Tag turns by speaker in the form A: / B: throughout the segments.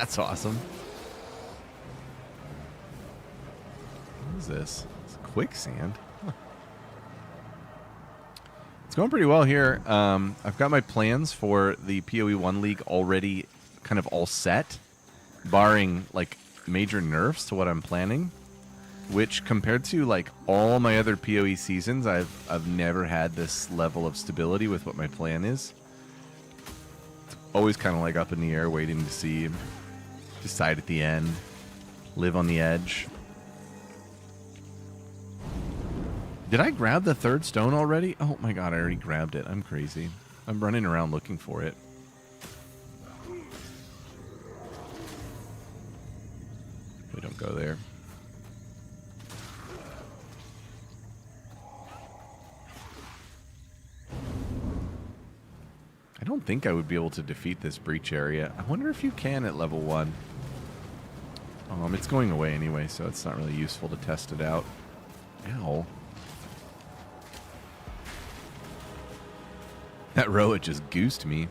A: That's awesome. What is this? It's quicksand. Huh. It's going pretty well here. I've got my plans for the PoE 1 League already kind of all set, barring like major nerfs to what I'm planning, which compared to like all my other PoE seasons, I've never had this level of stability with what my plan is. It's always kind of like up in the air, waiting to see, decide at the end, live on the edge. Did I grab the third stone already? Oh my god, I already grabbed it. I'm crazy. I'm running around looking for it. We don't go there. I don't think I would be able to defeat this breach area. I wonder if you can at level 1. It's going away anyway, so it's not really useful to test it out. Ow. That Roa just goosed me.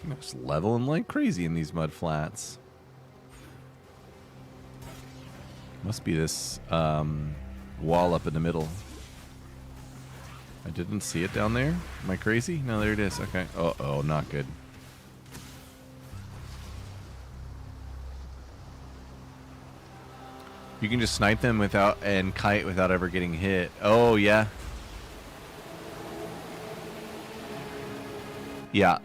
A: I'm just leveling like crazy in these mud flats. Must be this wall up in the middle. I didn't see it down there. Am I crazy? No, there it is. Okay. Uh-oh, not good. You can just snipe them without and kite without ever getting hit. Oh, yeah. Yeah,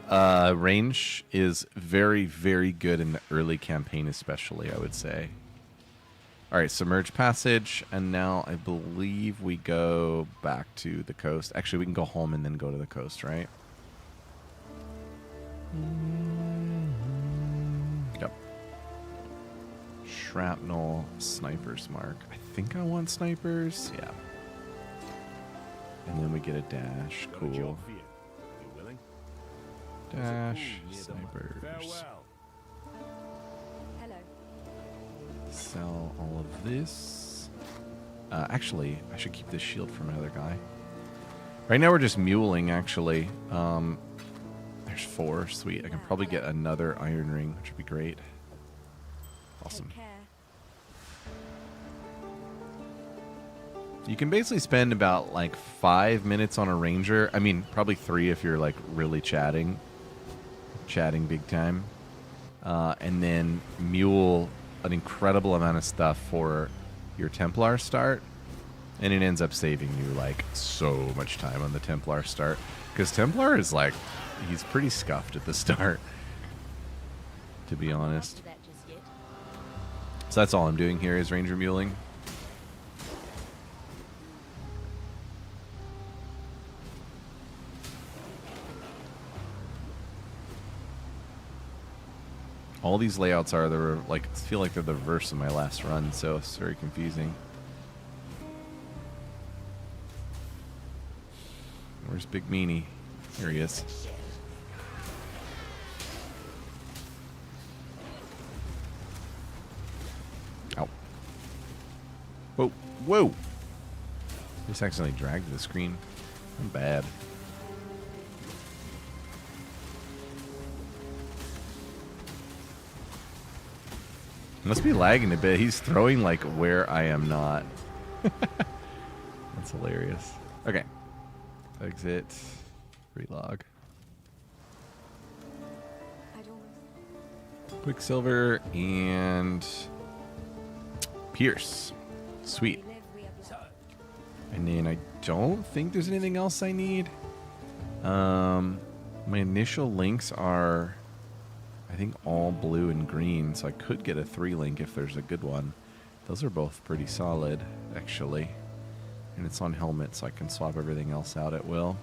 A: range is very, very good in the early campaign especially, I would say. Alright, Submerged Passage, and now I believe we go back to the coast. Actually, we can go home and then go to the coast, right? Yep. Shrapnel, Sniper's Mark. I think I want snipers. Yeah. And then we get a dash. Cool. Dash, snipers.
B: Hello.
A: Sell all of this. Actually, I should keep this shield for my other guy. Right now we're just muling, actually. There's 4. Sweet. I can probably get another iron ring, which would be great. Awesome. You can basically spend about like 5 minutes on a ranger. I mean, probably 3 if you're like really chatting big time. And then mule an incredible amount of stuff for your Templar start. And it ends up saving you like so much time on the Templar start. Because Templar is like, he's pretty scuffed at the start, to be honest. So that's all I'm doing here is ranger muling. All these layouts are the like feel like they're the reverse of my last run, so it's very confusing. Where's Big Meanie? Here he is. Ow. Whoa, whoa! Just accidentally dragged the screen. I'm bad. Must be lagging a bit. He's throwing like where I am not. That's hilarious. Okay. Exit. Relog. Quicksilver and Pierce. Sweet. And then I don't think there's anything else I need. My initial links are, I think, all blue and green, so I could get a 3-link if there's a good one. Those are both pretty solid, actually. And it's on helmet, so I can swap everything else out at will.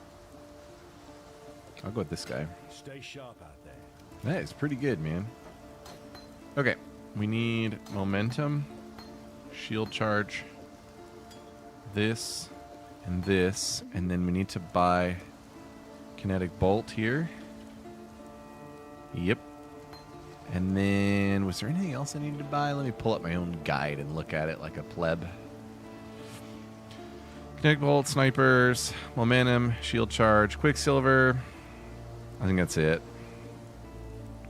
A: I'll go with this guy.
C: Stay sharp out there.
A: That is pretty good, man. Okay, we need momentum, shield charge, this, and then we need to buy kinetic bolt here. Yep. And then, was there anything else I needed to buy? Let me pull up my own guide and look at it like a pleb. Kinetic Bolt, Snipers, Momentum, Shield Charge, Quicksilver. I think that's it.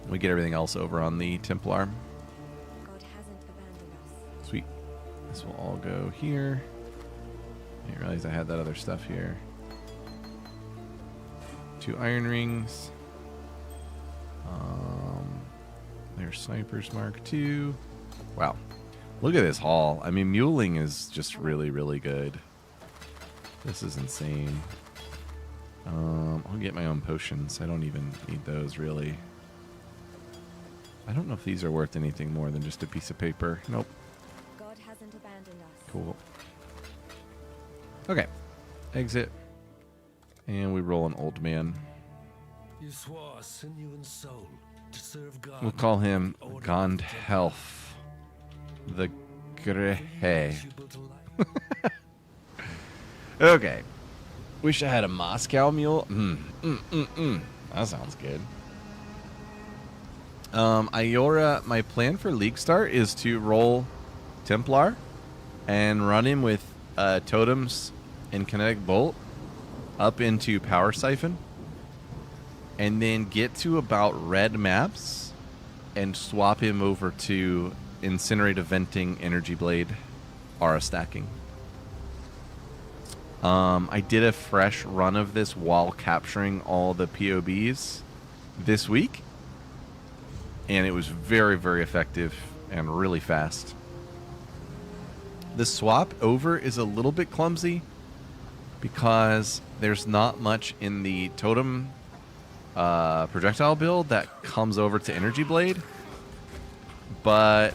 A: We get everything else over on the Templar.
B: God hasn't abandoned us.
A: Sweet. This will all go here. I didn't realize I had that other stuff here. 2 iron rings. There's Snipers Mark II. Wow. Look at this haul. I mean, muling is just really, really good. This is insane. I'll get my own potions. I don't even need those, really. I don't know if these are worth anything more than just a piece of paper. Nope.
B: God hasn't abandoned us.
A: Cool. Okay. Exit. And we roll an old man.
C: You swore sinew and soul to serve God.
A: We'll call him Gondhelf the Grey. Okay. Wish I had a Moscow mule. That sounds good. Iora, my plan for League Start is to roll Templar and run him with totems and Kinetic Bolt up into Power Siphon, and then get to about red maps and swap him over to Incinerate Venting, Energy Blade, Aura Stacking. I did a fresh run of this while capturing all the POBs this week, and it was very, very effective and really fast. The swap over is a little bit clumsy because there's not much in the totem projectile build that comes over to Energy Blade, but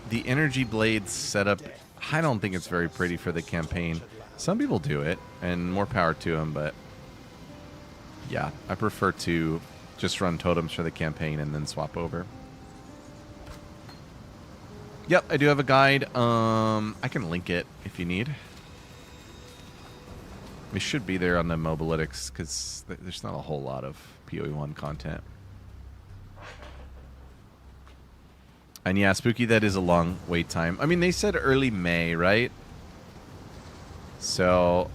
A: the Energy Blade setup, I don't think it's very pretty for the campaign. Some people do it, and more power to them, but yeah, I prefer to just run totems for the campaign and then swap over. Yep, I do have a guide. I can link it if you need. It should be there on the Mobalytics because there's not a whole lot of PoE1 content. And yeah, Spooky, that is a long wait time. I mean, they said early May, right? So,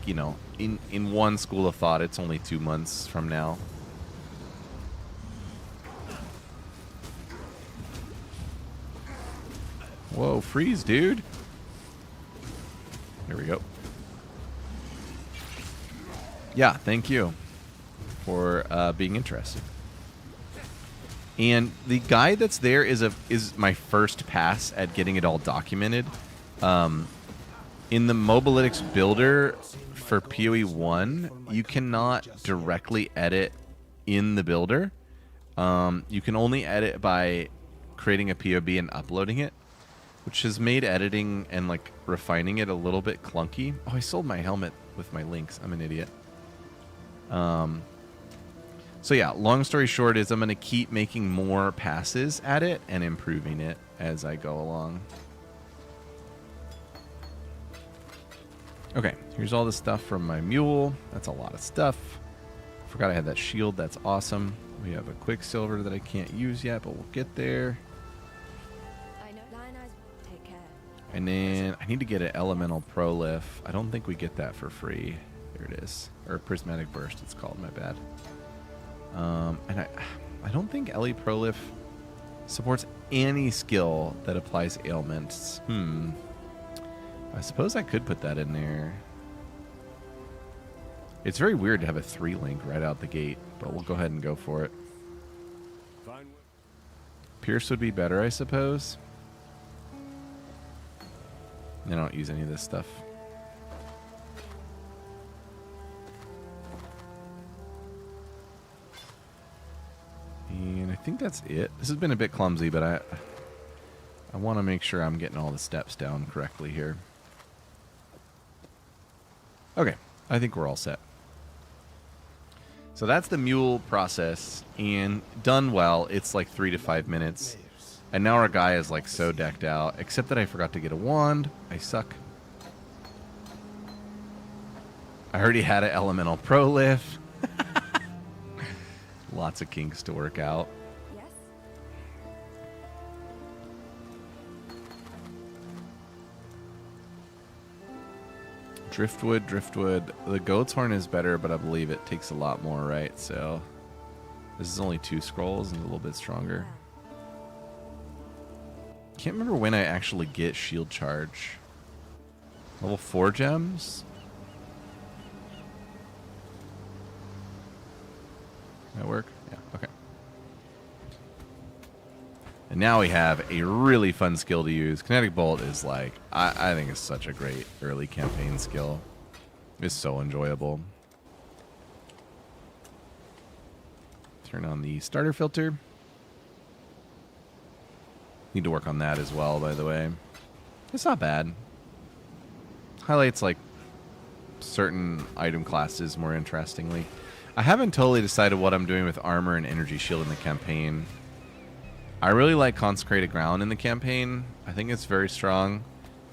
A: you know, in one school of thought, it's only 2 months from now. Whoa, freeze, dude. Here we go. Yeah, thank you for being interested. And the guide that's there is my first pass at getting it all documented. In the Mobalytics builder for PoE1, you cannot directly edit in the builder. You can only edit by creating a POB and uploading it, which has made editing and like refining it a little bit clunky. Oh, I sold my helmet with my links. I'm an idiot. So yeah, long story short is I'm going to keep making more passes at it and improving it as I go along. Okay, here's all the stuff from my mule. That's a lot of stuff. Forgot I had that shield. That's awesome. We have a Quicksilver that I can't use yet, but we'll get there.
B: I know. Lion Eyes, take care.
A: And then I need to get an Elemental Prolif. I don't think we get that for free. There it is. Or Prismatic Burst, it's called. My bad. And I don't think Ele Prolif supports any skill that applies ailments. I suppose I could put that in there. It's very weird to have a 3-link right out the gate, but we'll go ahead and go for it. Pierce would be better, I suppose. I don't use any of this stuff. And I think that's it. This has been a bit clumsy, but I want to make sure I'm getting all the steps down correctly here. Okay, I think we're all set. So that's the mule process, and done well, it's like 3 to 5 minutes. And now our guy is like so decked out, except that I forgot to get a wand. I suck. I already had an Elemental Prolif. Lots of kinks to work out.
B: Yes?
A: Driftwood, driftwood. The goat's horn is better, but I believe it takes a lot more, right? So this is only 2 scrolls and a little bit stronger. Can't remember when I actually get shield charge. Level 4 gems? That work? Yeah, okay. And now we have a really fun skill to use. Kinetic Bolt is like, I think it's such a great early campaign skill. It's so enjoyable. Turn on the starter filter. Need to work on that as well, by the way. It's not bad. Highlights like certain item classes more interestingly. I haven't totally decided what I'm doing with armor and energy shield in the campaign. I really like Consecrated Ground in the campaign. I think it's very strong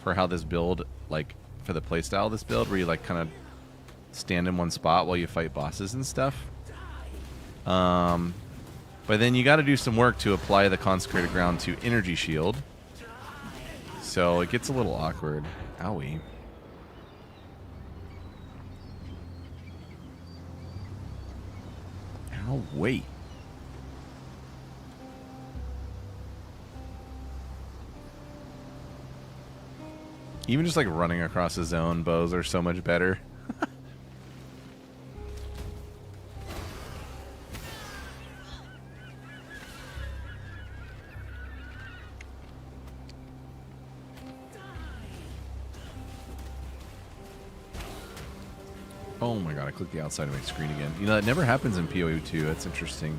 A: for how this build, like, for the playstyle of this build, where you, like, kind of stand in one spot while you fight bosses and stuff. But then you got to do some work to apply the Consecrated Ground to energy shield. So it gets a little awkward. Owie. Ow, wait. Even just like running across the zone, bows are so much better. Oh my god, I clicked the outside of my screen again. You know, that never happens in PoE 2. That's interesting.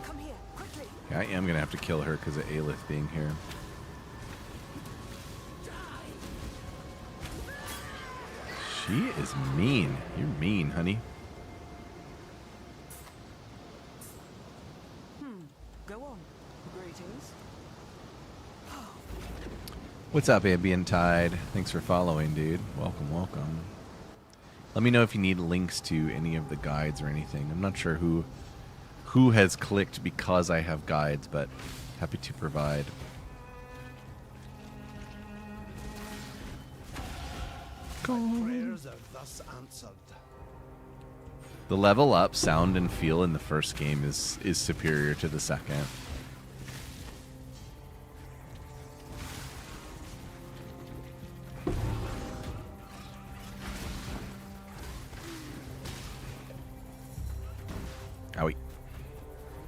B: Come here, quickly.
A: Yeah, I am going to have to kill her because of Aelith being here. She is mean. You're mean, honey.
D: Go on. Greetings.
A: What's up, Ambient Tide? Thanks for following, dude. Welcome, welcome. Let me know if you need links to any of the guides or anything. I'm not sure who has clicked because I have guides, but happy to provide.
C: Prayers are thus answered.
A: The level up, sound, and feel in the first game is superior to the second. Owie.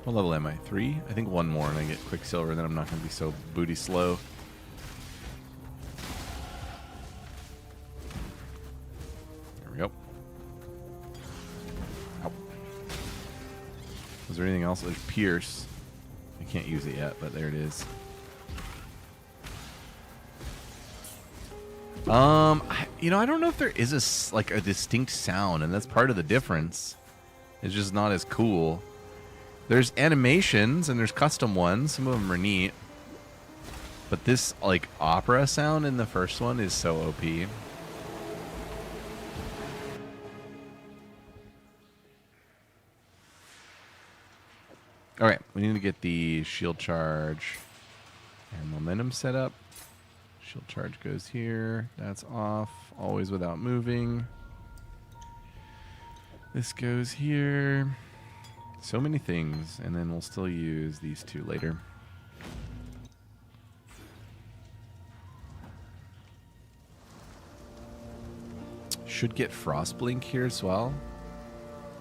A: What level am I? 3? I think 1 more and I get Quicksilver, then I'm not going to be so booty slow. There we go. Ow. Is there anything else? There's Pierce. I can't use it yet, but there it is. I don't know if there is a distinct sound, and that's part of the difference. It's just not as cool. There's animations and there's custom ones. Some of them are neat. But this, like, opera sound in the first one is so OP. Alright, we need to get the shield charge and momentum set up. Shield charge goes here. That's off. Always without moving. This goes here. So many things. And then we'll still use these 2 later. Should get Frostblink here as well.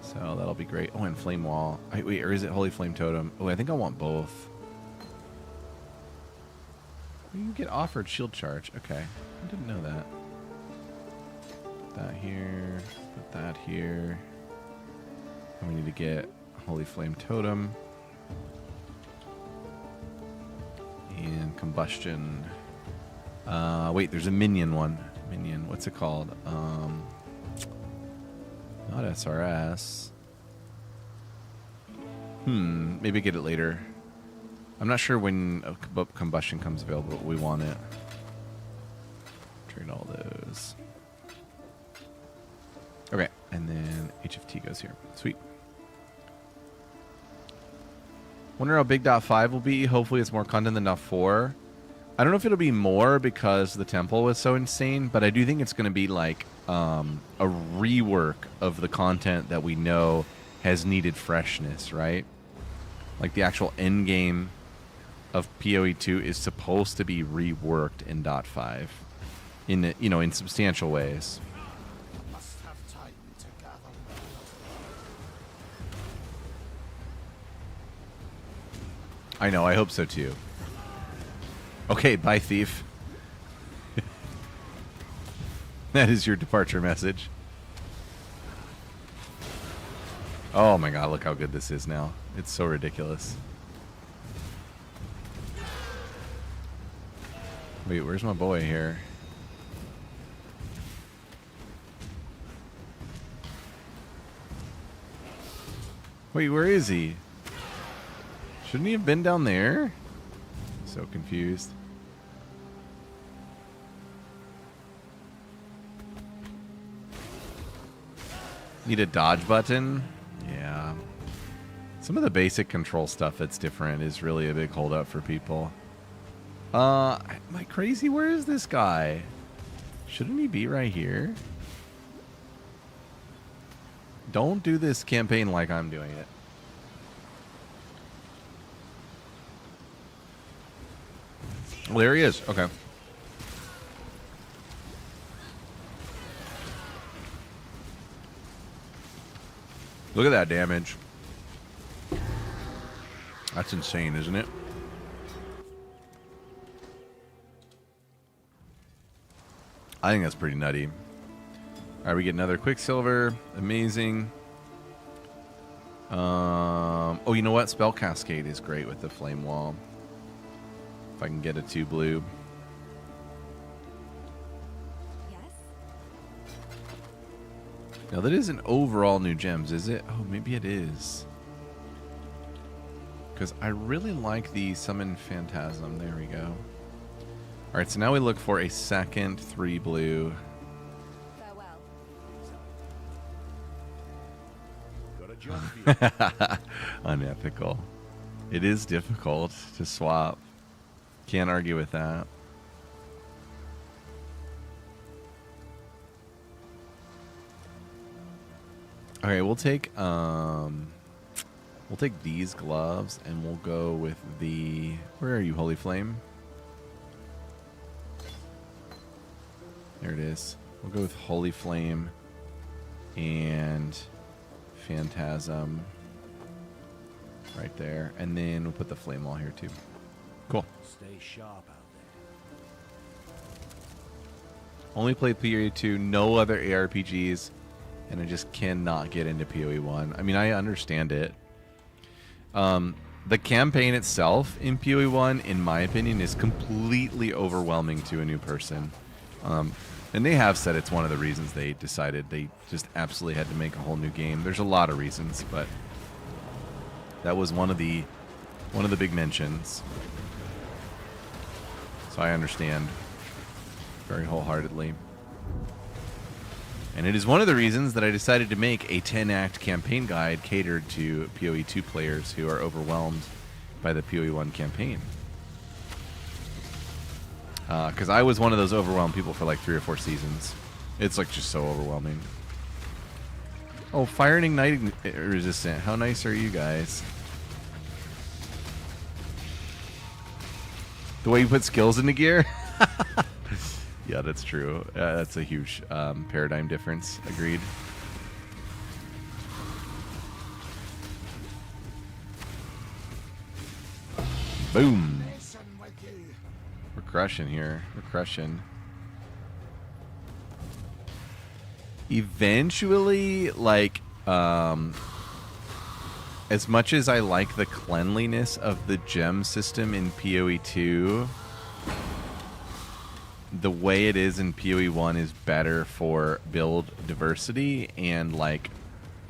A: So that'll be great. Oh, and Flame Wall. Wait, or is it Holy Flame Totem? Oh, I think I want both. You get offered shield charge. Okay. I didn't know that. Put that here. Put that here. And we need to get Holy Flame Totem. And Combustion. Wait, there's a minion one. Minion. What's it called? Not SRS. Maybe get it later. I'm not sure when Combustion comes available, but we want it. Trade all those. Okay, and then HFT goes here. Sweet. Wonder how big dot 5 will be. Hopefully it's more content than dot 4. I don't know if it'll be more because the temple was so insane, but I do think it's going to be like a rework of the content that we know has needed freshness, right? Like the actual end game of PoE 2 is supposed to be reworked in dot 5 in, you know, in substantial ways.
E: Must have time to gather.
A: I know, I hope so too. Okay, bye, thief. That is your departure message. Oh my god, look how good this is now. It's so ridiculous. Wait, where's my boy here? Wait, where is he? Shouldn't he have been down there? So confused. Need a dodge button? Yeah. Some of the basic control stuff that's different is really a big holdup for people. Am I crazy? Where is this guy? Shouldn't he be right here? Don't do this campaign like I'm doing it. Well, there he is. Okay. Look at that damage. That's insane, isn't it? I think that's pretty nutty. All right, we get another Quicksilver. Amazing. Oh, you know what? Spell Cascade is great with the Flame Wall. If I can get a 2 blue.
B: Yes?
A: Now, that isn't overall new gems, is it? Oh, maybe it is. Because I really like the Summon Phantasm. There we go. All right, so now we look for a second 3 blue.
B: Farewell.
E: Got a job for you.
A: Unethical. It is difficult to swap. Can't argue with that. Okay, we'll take these gloves and we'll go with the, where are you, Holy Flame? There it is. We'll go with Holy Flame and Phantasm right there. And then we'll put the Flame Wall here too. Cool.
C: Stay sharp out there.
A: Only played PoE 2, no other ARPGs, and I just cannot get into PoE 1. I mean, I understand it. The campaign itself in PoE 1, in my opinion, is completely overwhelming to a new person. And they have said it's one of the reasons they decided they just absolutely had to make a whole new game. There's a lot of reasons, but that was one of the big mentions. So I understand very wholeheartedly. And it is one of the reasons that I decided to make a 10-act campaign guide catered to PoE 2 players who are overwhelmed by the PoE 1 campaign. Because I was one of those overwhelmed people for like 3 or 4 seasons. It's like just so overwhelming. Oh, Fire and Ignite resistant. How nice are you guys? The way you put skills into gear? Yeah, that's true. That's a huge paradigm difference. Agreed. Boom.
E: Listen with you.
A: We're crushing here. We're crushing. Eventually, like, as much as I like the cleanliness of the gem system in PoE 2, the way it is in PoE 1 is better for build diversity and, like,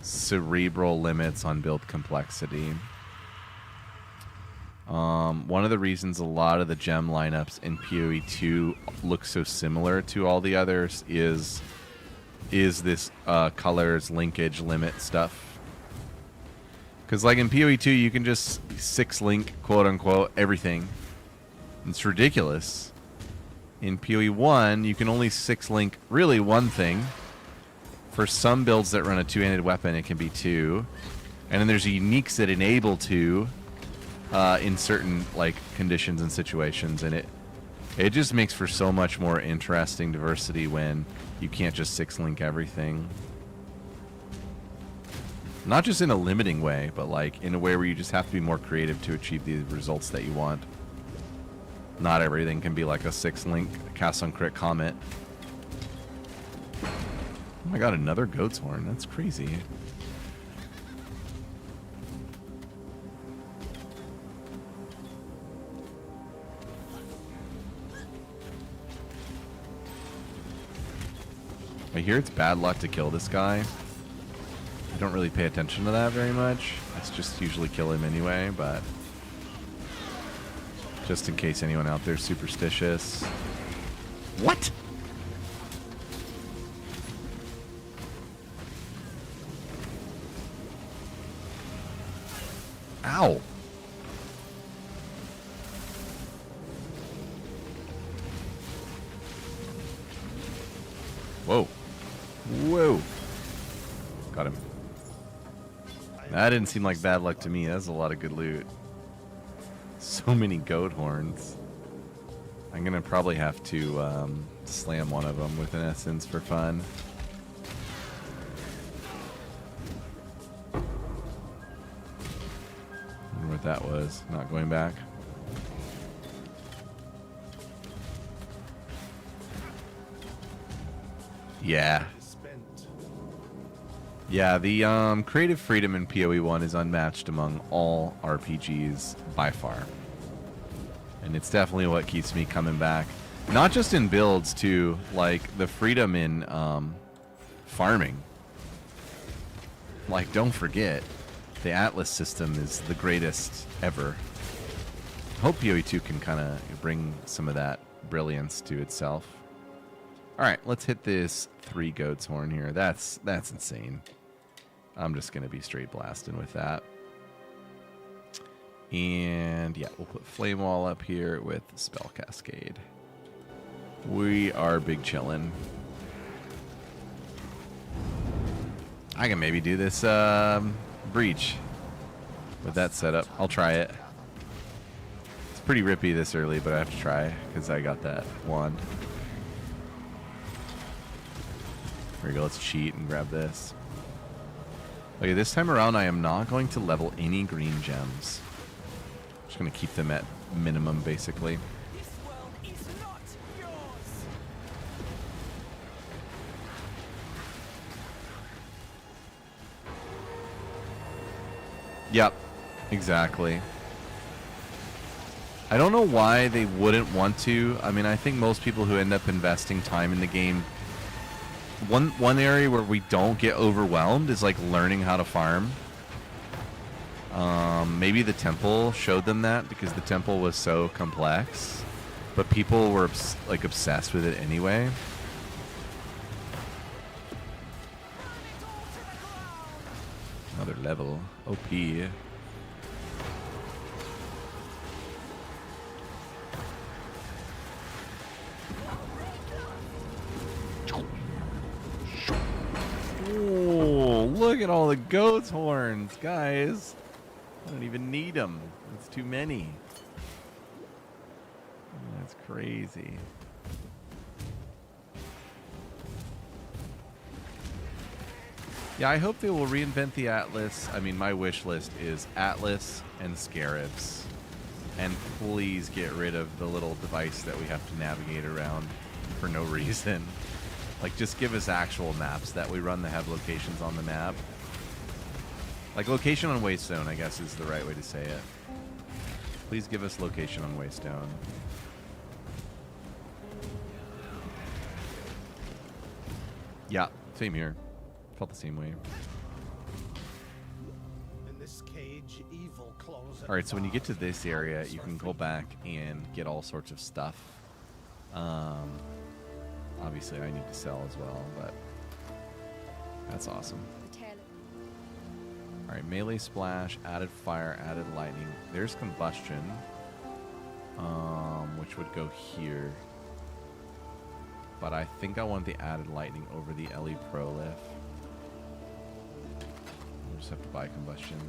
A: cerebral limits on build complexity. One of the reasons a lot of the gem lineups in PoE 2 look so similar to all the others is this colors linkage limit stuff. Because like in PoE 2, you can just 6-link, quote-unquote, everything. It's ridiculous. In PoE 1, you can only 6-link really one thing. For some builds that run a two-handed weapon, it can be 2. And then there's uniques that enable 2 in certain like conditions and situations, and it just makes for so much more interesting diversity when you can't just 6-link everything. Not just in a limiting way, but like in a way where you just have to be more creative to achieve the results that you want. Not everything can be like a 6-link cast on crit comet. Oh my god, another goat's horn. That's crazy. I hear it's bad luck to kill this guy. I don't really pay attention to that very much. I just usually kill him anyway, but just in case anyone out there's superstitious. What? Ow. Whoa. Whoa. Got him. That didn't seem like bad luck to me. That's a lot of good loot. So many goat horns. I'm going to probably have to slam one of them with an essence for fun. I wonder what that was. Not going back. Yeah. Yeah, the creative freedom in PoE 1 is unmatched among all RPGs by far. And it's definitely what keeps me coming back. Not just in builds, too. Like, the freedom in farming. Like, don't forget, the Atlas system is the greatest ever. I hope PoE 2 can kind of bring some of that brilliance to itself. Alright, let's hit this 3 goats horn here. That's insane. I'm just going to be straight blasting with that. And yeah, we'll put Flame Wall up here with Spell Cascade. We are big chillin'. I can maybe do this breach with that setup. I'll try it. It's pretty rippy this early, but I have to try because I got that wand. There we go. Let's cheat and grab this. Okay, this time around I am not going to level any green gems. Just going to keep them at minimum, basically.
D: This world is not yours.
A: Yep, exactly. I don't know why they wouldn't want to. I mean, I think most people who end up investing time in the game, one area where we don't get overwhelmed is like learning how to farm. Maybe the temple showed them that because the temple was so complex, but people were like obsessed with it anyway. Another level. OP. Oh, look at all the goat's horns, guys. I don't even need them. It's too many. That's crazy. Yeah, I hope they will reinvent the Atlas. I mean, my wish list is Atlas and Scarabs. And please get rid of the little device that we have to navigate around for no reason. Like, just give us actual maps that we run that have locations on the map. Like, location on Waystone, I guess, is the right way to say it. Please give us location on Waystone. Yeah, same here. Felt the same way.
E: In this cage, evil claws.
A: Alright, so when you get to this area, you can go back and get all sorts of stuff. Obviously, I need to sell as well, but that's awesome.
B: The tail
A: All right, melee splash, added fire, added lightning. There's combustion, which would go here. But I think I want the added lightning over the LE Pro Lift. We'll just have to buy combustion.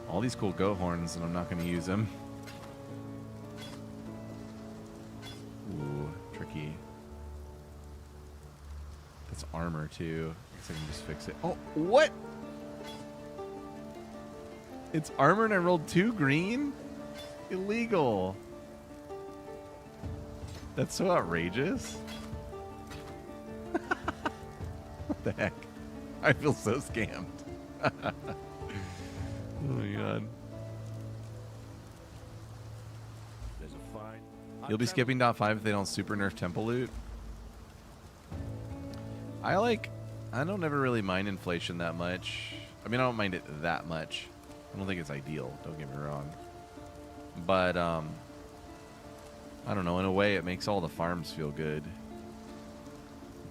A: All these cool goat horns, and I'm not going to use them. Ooh, tricky. That's armor, too. I guess I can just fix it. Oh, what? It's armor and I rolled 2 green? Illegal. That's so outrageous. What the heck? I feel so scammed. Oh my god.
C: There's a fine.
A: You'll be skipping .5 if they don't super nerf temple loot. I don't ever really mind inflation that much. I mean, I don't mind it that much. I don't think it's ideal, don't get me wrong. But, I don't know, in a way it makes all the farms feel good.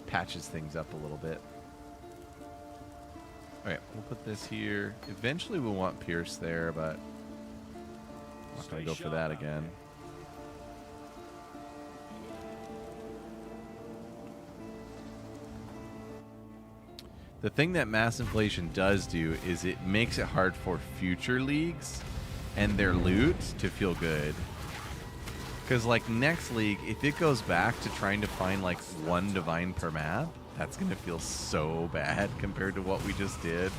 A: Patches things up a little bit. Alright, we'll put this here. Eventually we'll want Pierce there, but I'm not going to go for that again. The thing that mass inflation does do is it makes it hard for future leagues and their loot to feel good. Because, like, next league, if it goes back to trying to find, like, 1 divine per map, that's going to feel so bad compared to what we just did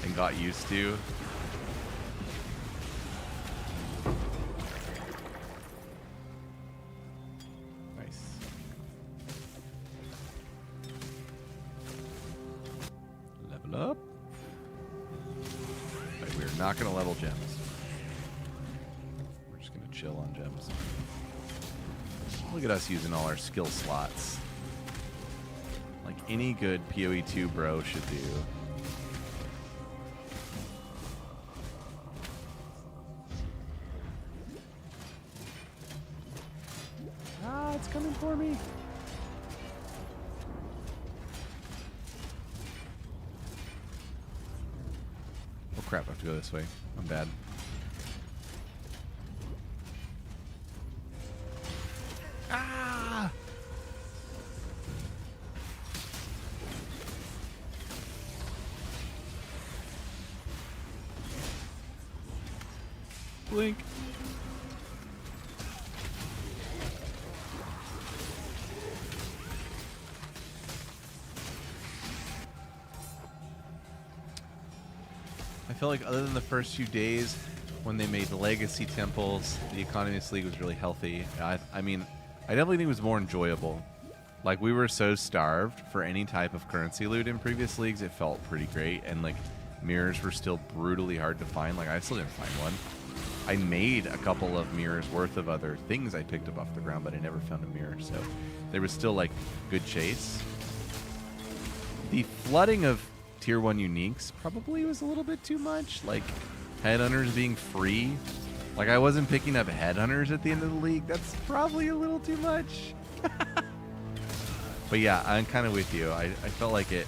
A: and got used to. Nice. Level up. Right, we're not going to level gems. We're just going to chill on gems. Look at us using all our skill slots. Like any good PoE2 bro should do. Ah, it's coming for me. Oh crap, I have to go this way. I'm bad. Ah! Blink. I feel like other than the first few days when they made the legacy temples, the economy of this league was really healthy. I mean, I definitely think it was more enjoyable. Like, we were so starved for any type of currency loot in previous leagues, it felt pretty great. And, like, mirrors were still brutally hard to find. Like, I still didn't find one. I made a couple of mirrors worth of other things I picked up off the ground, but I never found a mirror. So there was still, like, good chase. The flooding of Tier 1 uniques probably was a little bit too much. Like, headhunters being free. Like, I wasn't picking up headhunters at the end of the league. That's probably a little too much. But yeah, I'm kind of with you. I felt like it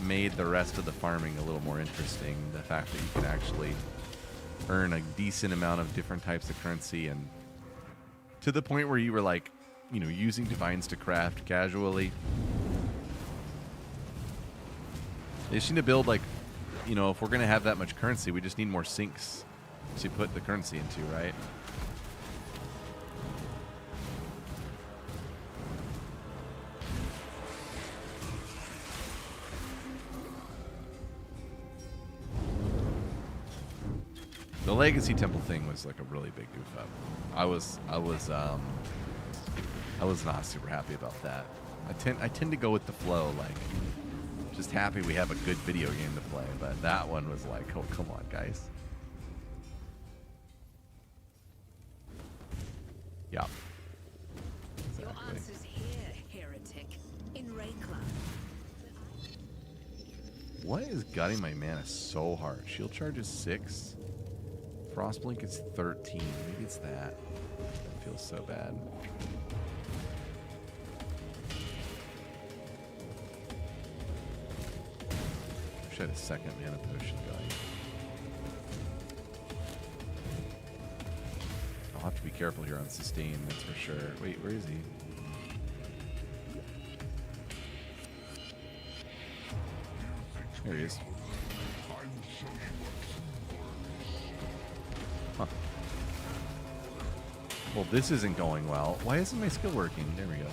A: made the rest of the farming a little more interesting. The fact that you can actually earn a decent amount of different types of currency, and to the point where you were like, you know, using divines to craft casually. They just need to build, like, you know, if we're going to have that much currency, we just need more sinks to put the currency into, right? The legacy temple thing was like a really big goof up. I was not super happy about that. I tend to go with the flow, like, just happy we have a good video game to play, but that one was like, oh, come on, guys. Yeah.
B: Your answer's here, heretic. In Rayclub.
A: What is gutting my mana so hard? Shield charge is 6. Frostblink is 13. Maybe it's that. That feels so bad. Wish I had a second mana potion going. I'll have to be careful here on sustain, that's for sure. Wait, where is he? There he is. Huh. Well, this isn't going well. Why isn't my skill working? There we go.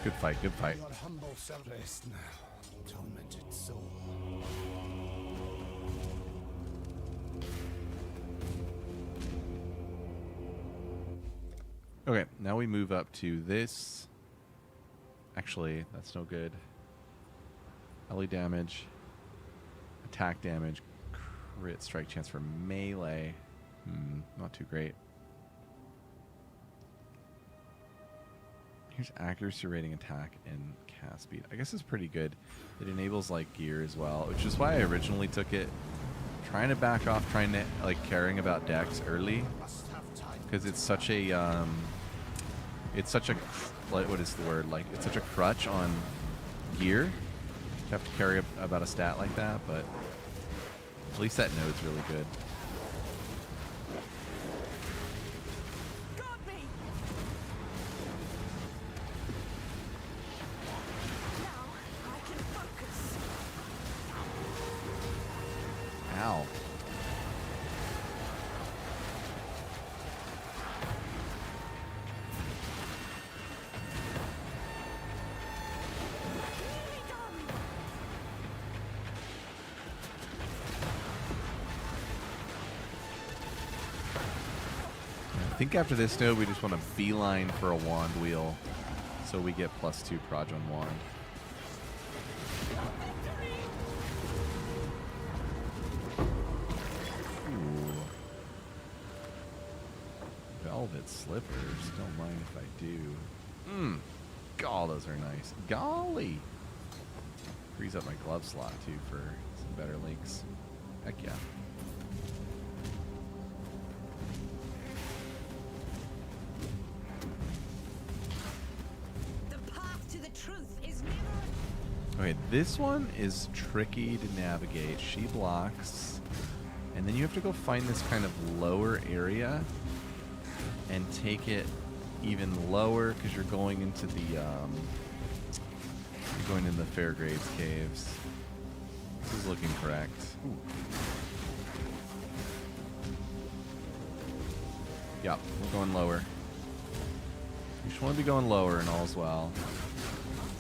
A: Good fight, good fight.
E: Your humble service now, tormented soul.
A: Okay, now we move up to this. Actually, that's no good. Melee damage, attack damage, crit strike chance for melee. Not too great. Here's accuracy rating, attack, and cast speed. I guess it's pretty good. It enables like gear as well, which is why I originally took it. Trying to back off, trying to like caring about dex early, because it's such a what is the word, like it's such a crutch on gear to have to carry about a stat like that. But at least that node's really good.
D: Got me! Now I can focus.
A: Ow.
D: Nearly done!
A: I think after this node, we just want to beeline for a wand wheel, so we get +2 proj on wand. Ooh. Velvet slippers. Don't mind if I do. God, those are nice. Golly. Frees up my glove slot too for some better links. Heck yeah.
B: The path to the truth is never.
A: Okay, this one is tricky to navigate. She blocks, and then you have to go find this kind of lower area and take it even lower because you're going into the Fairgrades caves. This is looking correct. Ooh. Yep, we're going lower. You should want to be going lower and all's well.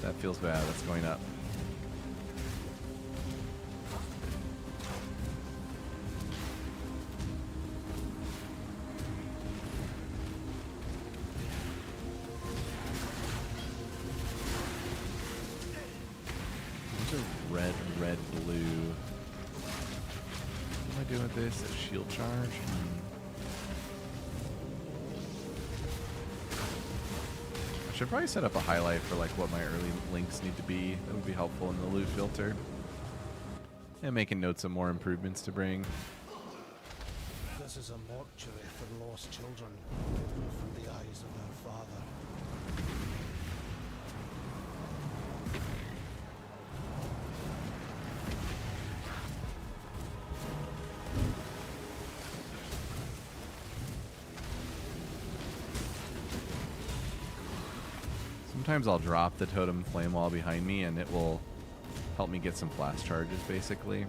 A: That feels bad. That's going up. These are red, red, blue. What am I doing with this? A shield charge? I should probably set up a highlight for like what my early links need to be. That would be helpful in the loot filter. And making notes of more improvements to bring.
E: This is a mortuary for lost children, hidden from the eyes of their father.
A: Sometimes I'll drop the totem flame wall behind me and it will help me get some flash charges, basically.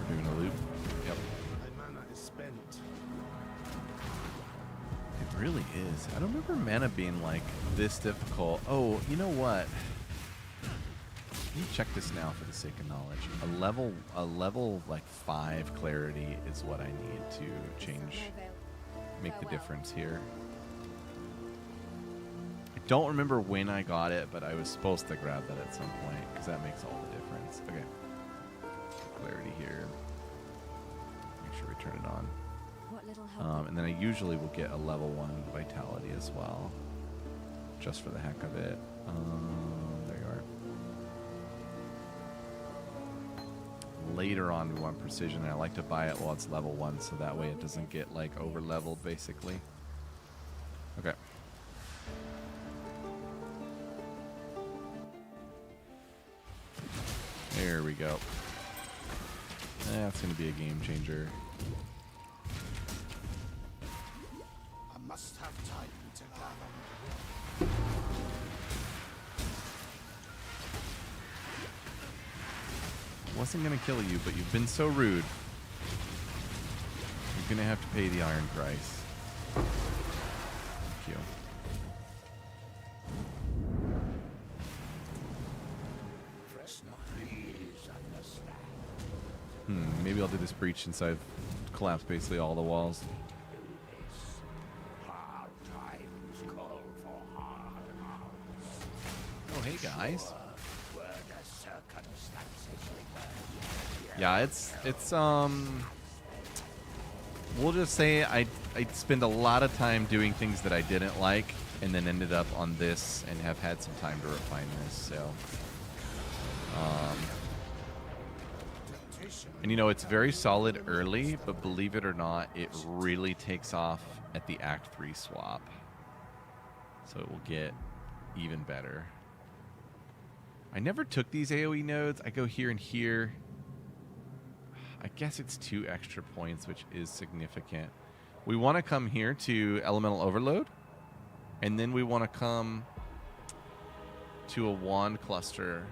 A: We're doing a loop. Yep.
E: My mana is spent.
A: It really is. I don't remember mana being like this difficult. Oh, you know what? Let me check this now for the sake of knowledge. A level like 5 clarity is what I need to change make the
B: Farewell.
A: difference here. I don't remember when I got it, but I was supposed to grab that at some point because that makes all the difference. Okay. Clarity here. Make sure we turn it on.
B: What little help?
A: And then I usually will get a level 1 vitality as well, just for the heck of it. There you are. Later on, we want precision, and I like to buy it while it's level 1, so that way it doesn't get like over leveled, basically. Okay. There we go. That's going to be a game changer.
E: I must have time to gather.
A: Wasn't going to kill you, but you've been so rude. You're going to have to pay the iron price. Thank you. Maybe I'll do this breach since I've collapsed basically all the walls. Oh, hey guys. Yeah, it's we'll just say I spend a lot of time doing things that I didn't like and then ended up on this and have had some time to refine this, so and you know, it's very solid early, but believe it or not, it really takes off at the Act 3 swap. So it will get even better. I never took these AoE nodes. I go here and here. I guess it's 2 extra points, which is significant. We want to come here to Elemental Overload, and then we want to come to a wand cluster.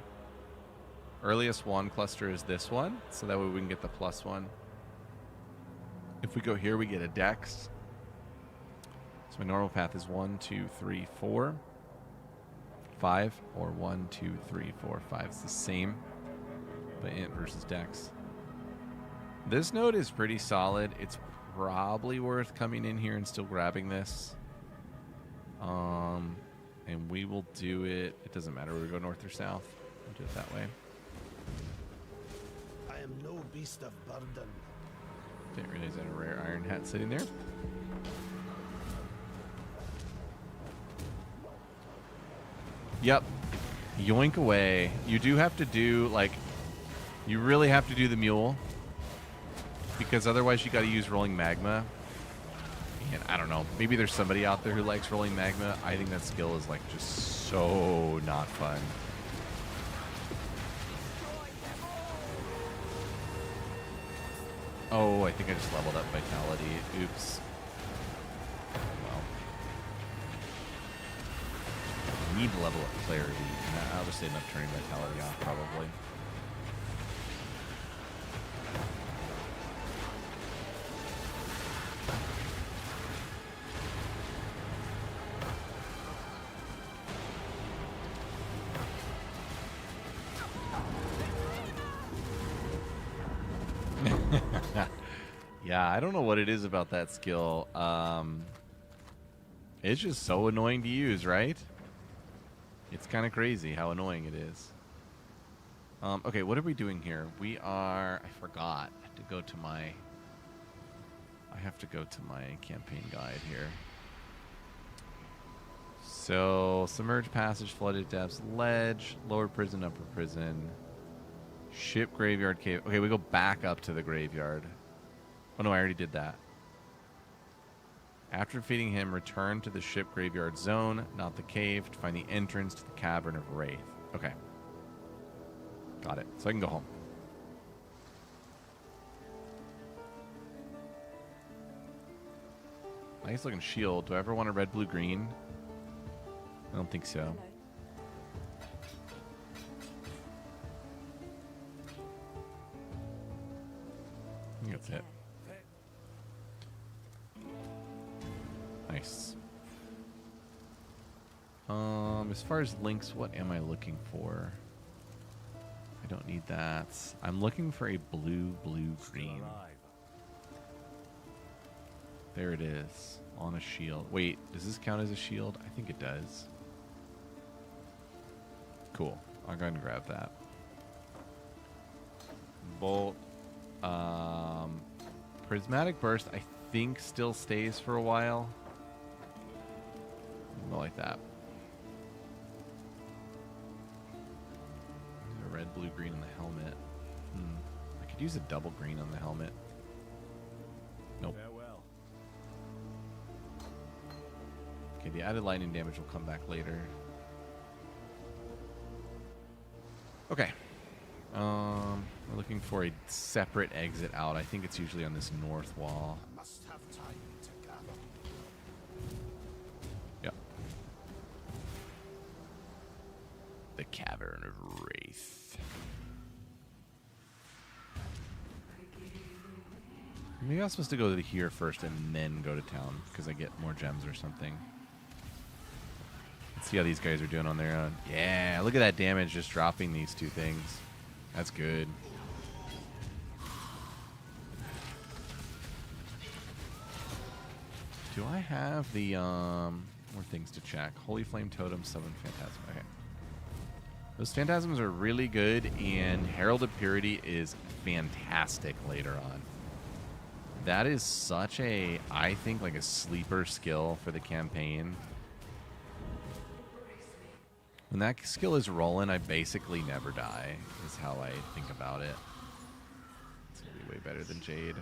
A: Earliest wand cluster is this one, so that way we can get the +1. If we go here, we get a dex. So my normal path is 1, 2, 3, 4, 5, or 1, 2, 3, 4, 5. It's the same, but int versus dex. This node is pretty solid. It's probably worth coming in here and still grabbing this. And we will do it. It doesn't matter whether we go north or south. We'll do it that way.
E: I am no beast of burden.
A: Didn't realize I had a rare iron hat sitting there. Yep. Yoink away. You do have to do, like, you really have to do the mule. Because otherwise you got to use rolling magma. And I don't know. Maybe there's somebody out there who likes rolling magma. I think that skill is, like, just so not fun. Oh, I think I just leveled up vitality. Oops. Well. I need to level up clarity. And I'll just end up turning vitality off, probably. Yeah, I don't know what it is about that skill. It's just so annoying to use, right? It's kind of crazy how annoying it is. Okay, what are we doing here? We are... I forgot to go to my... I have to go to my campaign guide here. So, submerged passage, flooded depths, ledge, lower prison, upper prison, ship, graveyard, cave. Okay, we go back up to the graveyard. Oh no, I already did that. After defeating him, return to the ship graveyard zone, not the cave, to find the entrance to the Cavern of Wraith. Okay. Got it. So I can go home. Nice looking shield. Do I ever want a red, blue, green? I don't think so. I think that's it. Nice. As far as links, what am I looking for? I don't need that. I'm looking for a blue, blue, green. There it is. On a shield. Wait, does this count as a shield? I think it does. Cool. I'll go ahead and grab that. Bolt. Prismatic Burst, I think, still stays for a while. More like that. A red, blue, green on the helmet. I could use a double green on the helmet. Nope.
C: Farewell.
A: Okay, the added lightning damage will come back later. Okay. We're looking for a separate exit out. I think it's usually on this north wall.
E: I must have time to gather.
A: Yep. The Cavern of Wraith. Maybe I was supposed to go to here first and then go to town because I get more gems or something. Let's see how these guys are doing on their own. Yeah, look at that damage just dropping these two things. That's good. Do I have the more things to check? Holy Flame Totem, Summon Phantasm. Okay. Those Phantasms are really good, and Herald of Purity is fantastic later on. That is such a, I think, like a sleeper skill for the campaign. When that skill is rolling, I basically never die, is how I think about it. It's going to be way better than Jade.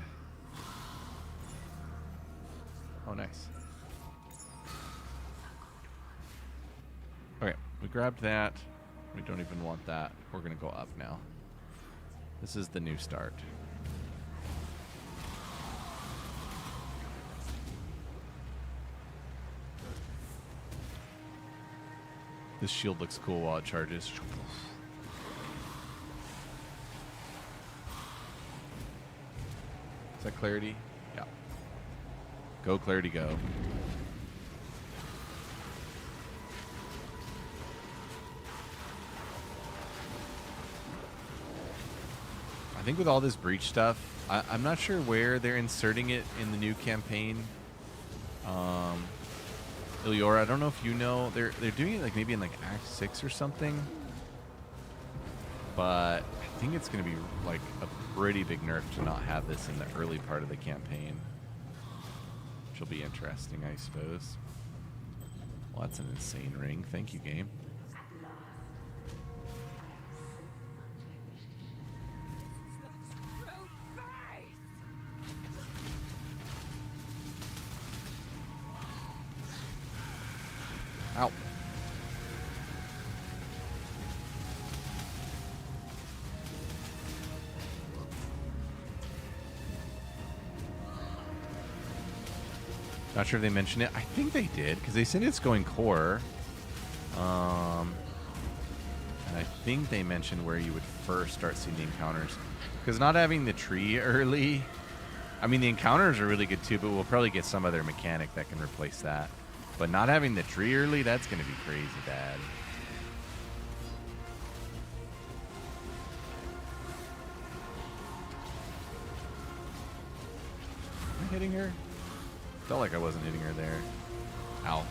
A: Oh, nice. Okay, we grabbed that. We don't even want that. We're going to go up now. This is the new start. This shield looks cool while it charges. Is that Clarity? Yeah. Go, Clarity, go. I think with all this breach stuff, I'm not sure where they're inserting it in the new campaign. Iliora, I don't know if you know, they're doing it like maybe in like Act 6 or something. But I think it's going to be like a pretty big nerf to not have this in the early part of the campaign. Which will be interesting, I suppose. Well, that's an insane ring. Thank you, game. Ow. Not sure if they mentioned it. I think they did, because they said it's going core. And I think they mentioned where you would first start seeing the encounters. Because not having the tree early... I mean, the encounters are really good too, but we'll probably get some other mechanic that can replace that. But not having the tree early, that's going to be crazy bad. Am I hitting her? Felt like I wasn't hitting her there. Ow.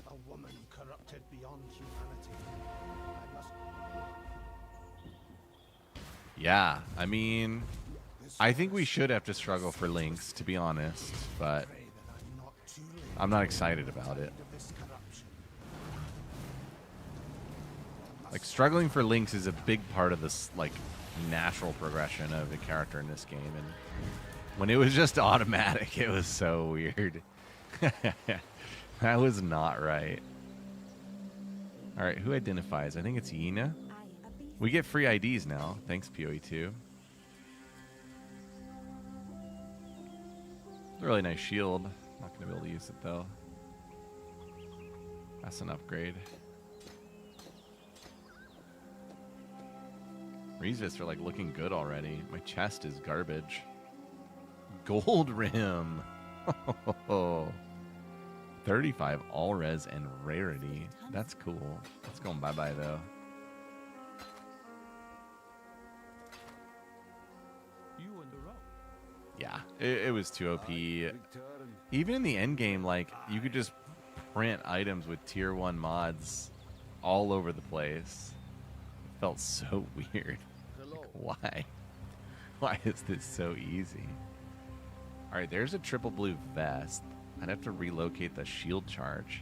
E: A woman corrupted beyond humanity. I must...
A: Yeah, I mean, I think we should have to struggle for links, to be honest, but
E: pray that I'm not too late
A: I'm not excited about it.
E: of this corruption.
A: Like, struggling for links is a big part of this, like, natural progression of a character in this game, and when it was just automatic, it was so weird. That was not right. Alright, who identifies? I think it's Yina. We get free IDs now. Thanks, PoE2. A really nice shield. Not going to be able to use it, though. That's an upgrade. Revis are, like, looking good already. My chest is garbage. Gold rim. 35 all res and rarity. That's cool. It's going bye-bye though. Yeah, it was too OP. Even in the end game, like, you could just print items with tier 1 mods all over the place. It felt so weird. Like, why? Why is this so easy? Alright, there's a triple blue vest. I'd have to relocate the shield charge.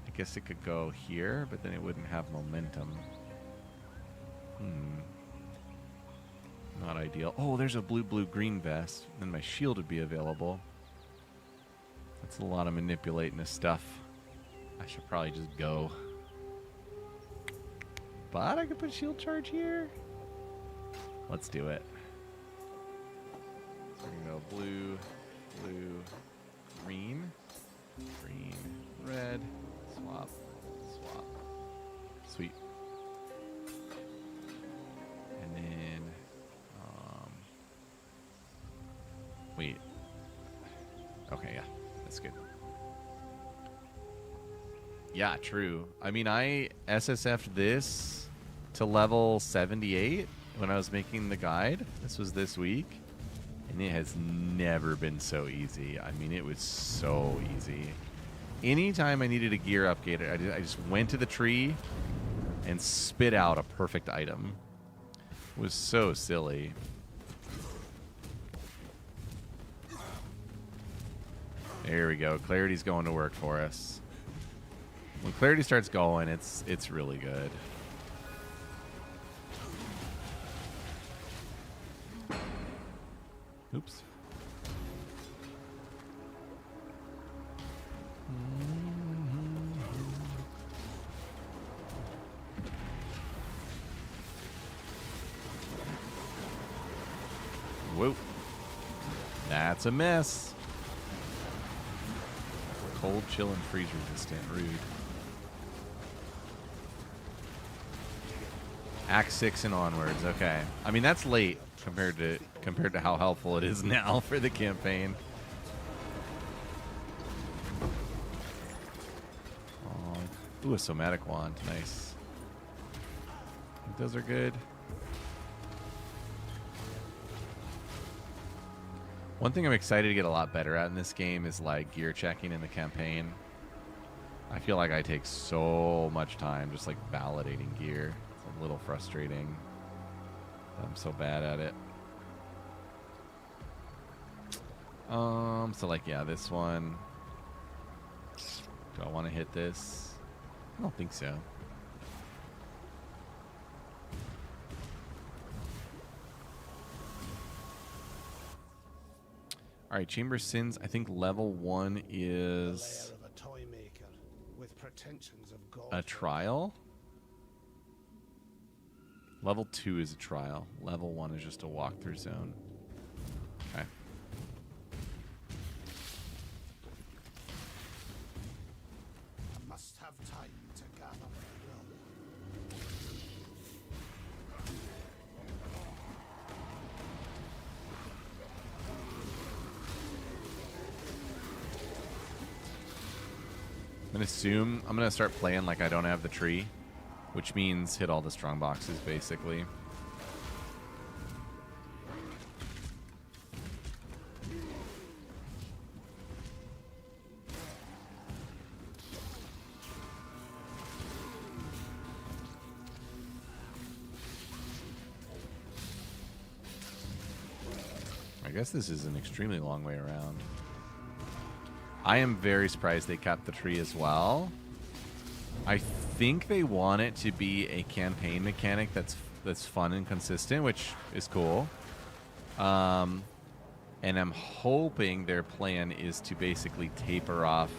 A: I guess it could go here, but then it wouldn't have momentum. Not ideal. Oh, there's a blue-green vest. Then my shield would be available. That's a lot of manipulating this stuff. I should probably just go. But I could put shield charge here. Let's do it. So we're going to go blue, blue, green, green, red, swap, swap. Sweet. And then... wait. Okay, yeah. That's good. Yeah, true. I mean, I SSF'd this to level 78 when I was making the guide. This was this week. And it has never been so easy. I mean, it was so easy. Anytime I needed a gear upgrade, I just went to the tree and spit out a perfect item. It was so silly. There we go. Clarity's going to work for us. When Clarity starts going, it's really good. Oops. Whoa. That's a miss. Cold, chill, and freeze resistant. Rude. Act 6 and onwards. Okay. I mean, that's late compared to how helpful it is now for the campaign. Oh, ooh, a somatic wand. Nice. I think those are good. One thing I'm excited to get a lot better at in this game is like gear checking in the campaign. I feel like I take so much time just like validating gear. It's a little frustrating. I'm so bad at it. So like, yeah, this one. Do I want to hit this? I don't think so. All right, Chamber Sins. I think level 1 is
E: A toy maker with pretensions of God.
A: a trial. Level 2 is a trial. Level 1 is just a walkthrough zone. Okay.
E: I must have time to gather my will.
A: I'm gonna start playing like I don't have the tree, which means hit all the strong boxes basically. I guess this is an extremely long way around. I am very surprised they kept the tree as well. I think they want it to be a campaign mechanic that's fun and consistent, which is cool. And I'm hoping their plan is to basically taper off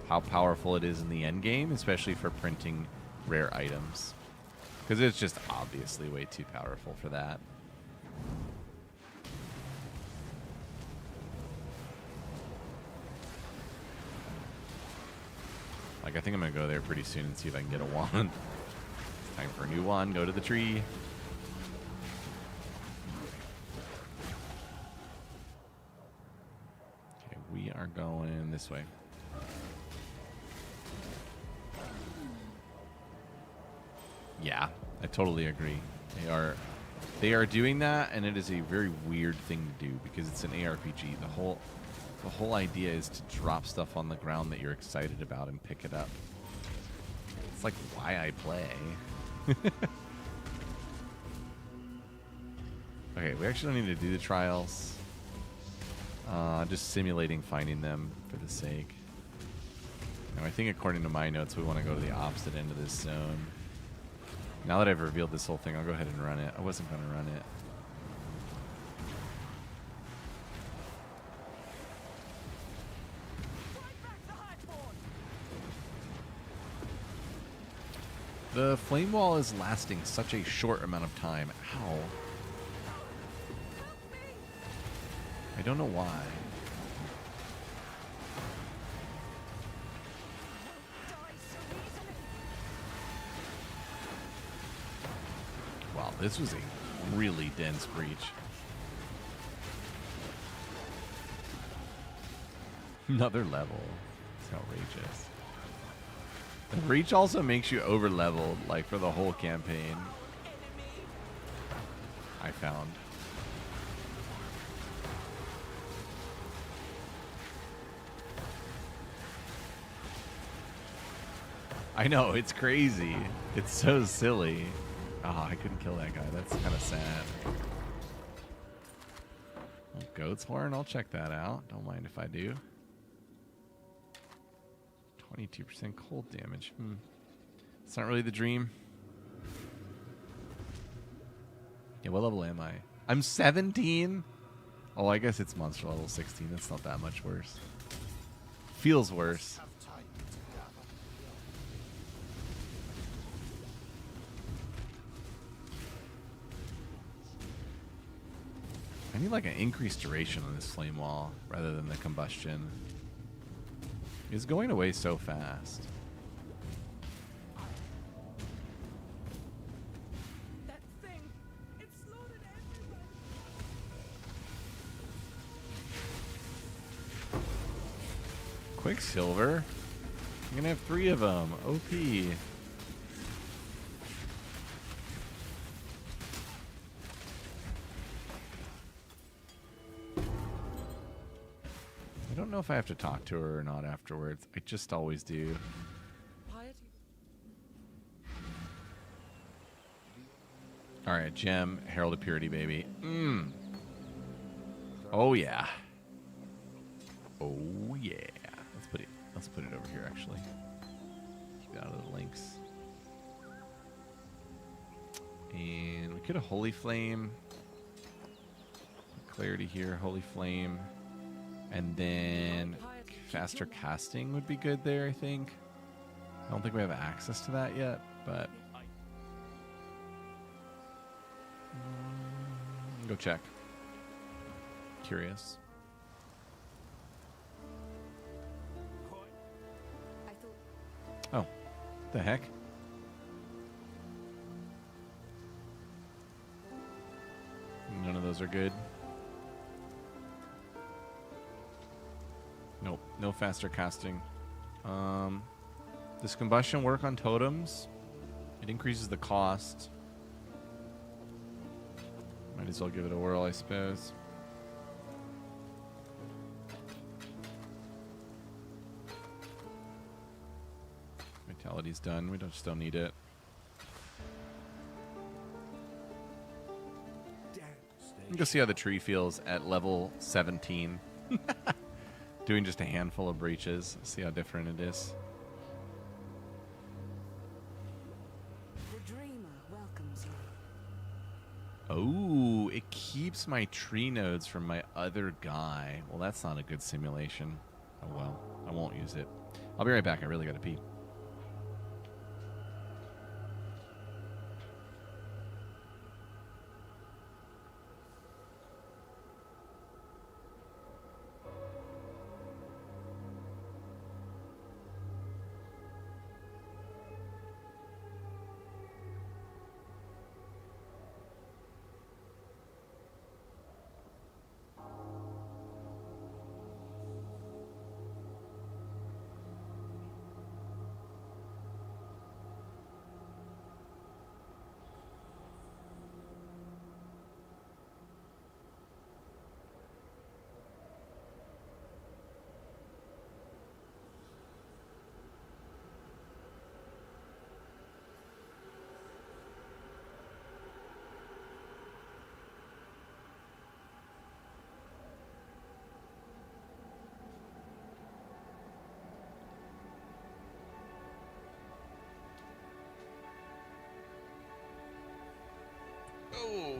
A: how powerful it is in the end game, especially for printing rare items. Because it's just obviously way too powerful for that. Like, I think I'm going to go there pretty soon and see if I can get a wand. It's time for a new wand. Go to the tree. Okay, we are going this way. Yeah, I totally agree. They are doing that, and it is a very weird thing to do because it's an ARPG. The whole idea is to drop stuff on the ground that you're excited about and pick it up. It's like why I play. Okay, we actually don't need to do the trials. Just simulating finding them for the sake. Now, I think according to my notes, we want to go to the opposite end of this zone. Now that I've revealed this whole thing, I'll go ahead and run it. I wasn't going to run it. The flame wall is lasting such a short amount of time. Ow. I don't know why. Wow, this was a really dense breach. Another level. It's outrageous. The breach also makes you over leveled, like for the whole campaign. I found. I know, it's crazy. It's so silly. Oh, I couldn't kill that guy. That's kind of sad. Well, goat's horn, I'll check that out. Don't mind if I do. 22% cold damage. It's not really the dream. Yeah, what level am I? I'm 17? Oh, I guess it's monster level 16. That's not that much worse. Feels worse. I need like an increased duration on this flame wall rather than the combustion. It's going away so fast.
D: That thing, it's loaded everywhere.
A: Quicksilver? I'm gonna have 3 of them. OP. I don't know if I have to talk to her or not afterwards. I just always do.
D: Piety.
A: Alright, gem, Herald of Purity, baby. Oh yeah. Oh yeah. Let's put it over here actually. Keep it out of the links. And we could have Holy Flame. Clarity here, Holy Flame. And then faster casting would be good there, I think. I don't think we have access to that yet, but go check. Curious.
D: I thought
A: Oh, the heck? None of those are good. Nope, no faster casting. Does combustion work on totems? It increases the cost. Might as well give it a whirl, I suppose. Vitality's done. We just don't need it. You can see how the tree feels at level 17. Doing just a handful of breaches. See how different it is.
D: the dreamer welcomes you.
A: Oh, it keeps my tree nodes from my other guy. Well, that's not a good simulation. Oh well, I won't use it. I'll be right back. I really gotta pee.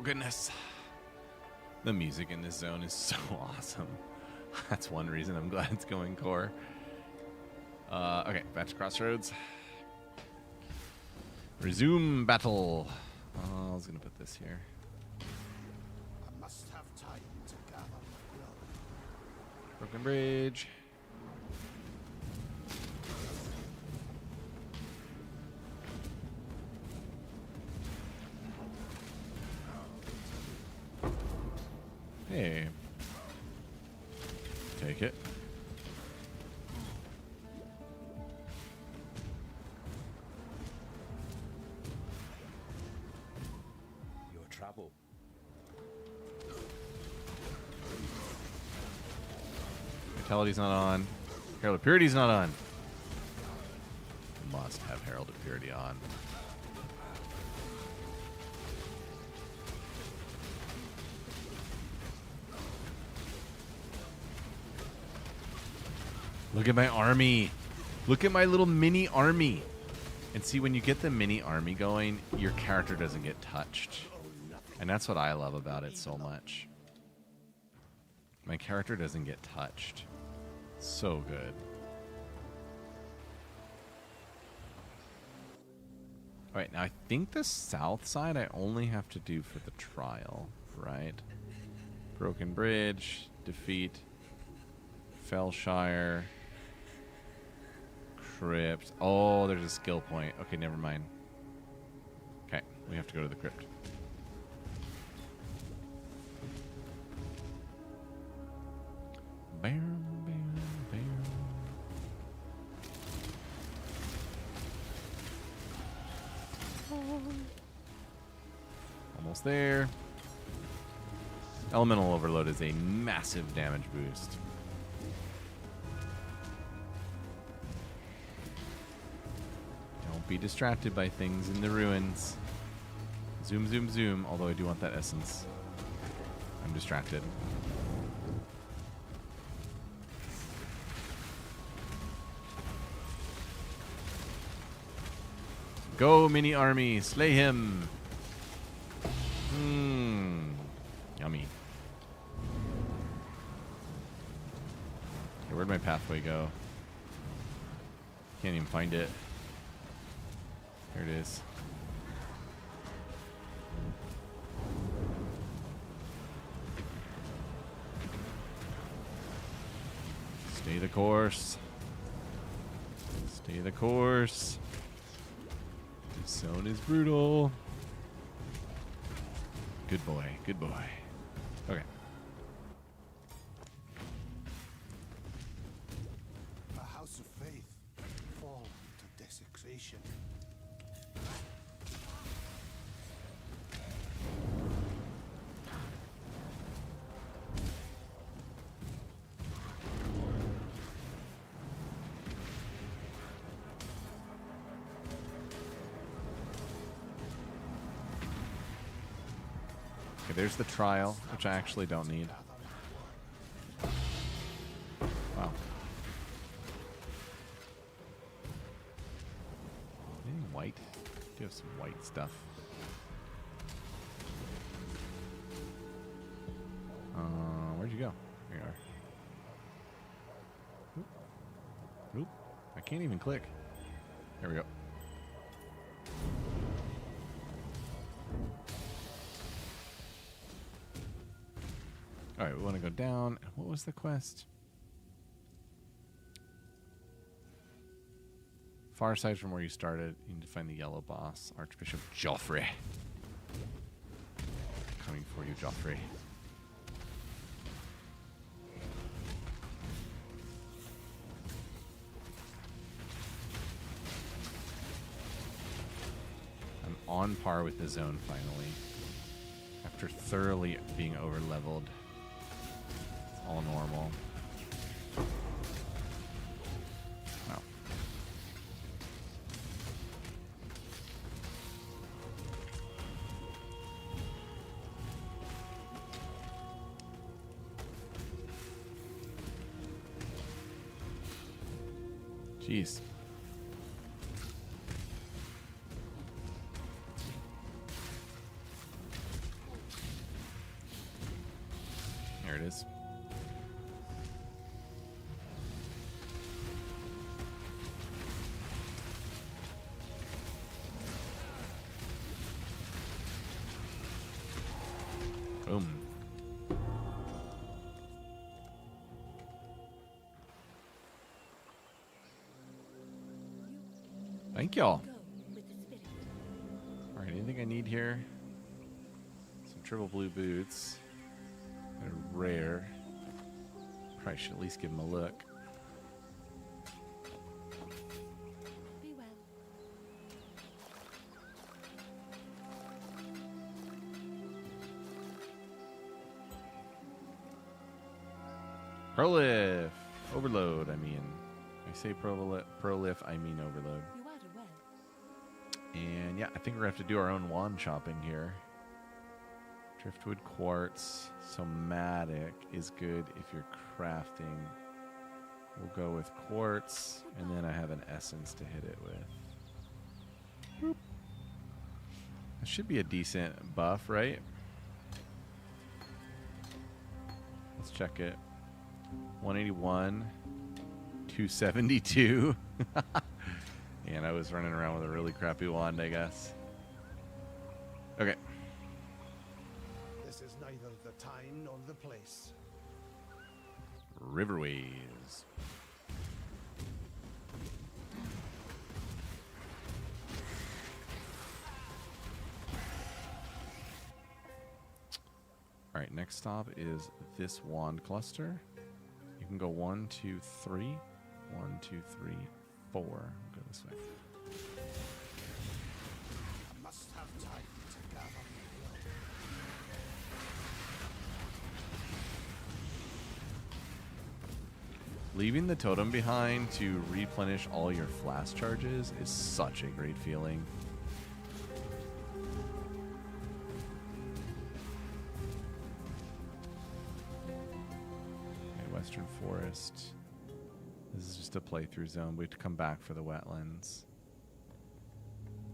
A: goodness. The music in this zone is so awesome. That's one reason I'm glad it's going core. Okay, back to Crossroads. Resume battle. I was going to put this here.
E: I must have time to gather my will.
A: Broken Bridge. Hey. Take it.
C: Your trouble.
A: Vitality's not on. Herald of Purity's not on. Must have Herald of Purity on. Look at my army. Look at my little mini army. And see, when you get the mini army going, your character doesn't get touched. And that's what I love about it so much. My character doesn't get touched. So good. Alright, now I think the south side I only have to do for the trial, right? Broken Bridge, defeat, Fellshire, Crypt. Oh, there's a skill point. Okay, never mind. Okay, we have to go to the crypt. Bam, bam, bam. Almost there. Elemental Overload is a massive damage boost. Don't be distracted by things in the ruins. Zoom, zoom, zoom. Although I do want that essence. I'm distracted. Go, mini army. Slay him. Yummy. Okay, where'd my pathway go? Can't even find it. Here it is. Stay the course. Stay the course. This zone is brutal. Good boy. Good boy. Okay.
E: A house of faith fall to desecration.
A: Okay, there's the trial, which I actually don't need. Wow. Any white? Do you have some white stuff? Where'd you go? There you are. Oop. Oop. I can't even click. There we go. Alright, we want to go down. What was the quest? Far side from where you started. You need to find the yellow boss, Archbishop Joffrey. Coming for you, Joffrey. I'm on par with the zone finally. After thoroughly being over-leveled. All normal. Wow. Jeez. it is. Boom. Thank y'all.
B: Go with the spirit.
A: All right, anything I need here? Some triple blue boots. They're rare. Probably should at least give them a look.
B: Be well.
A: Prolif! Overload, I mean. I say prolif, I mean overload.
B: You are well.
A: And yeah, I think we're going to have to do our own wand chopping here. Driftwood quartz. Somatic is good if you're crafting. We'll go with quartz, and then I have an essence to hit it with. Boop. That should be a decent buff, right? Let's check it. 181, 272. And I was running around with a really crappy wand, I guess. Okay.
E: This is neither the time nor the place.
A: Riverways. All right, next stop is this wand cluster. You can go 1, 2, 3. 1, 2, 3, 4. We'll go this way.
E: I must have time to gather my will.
A: Leaving the totem behind to replenish all your flask charges is such a great feeling. Okay, Western Forest. This is just a playthrough zone. We have to come back for the wetlands.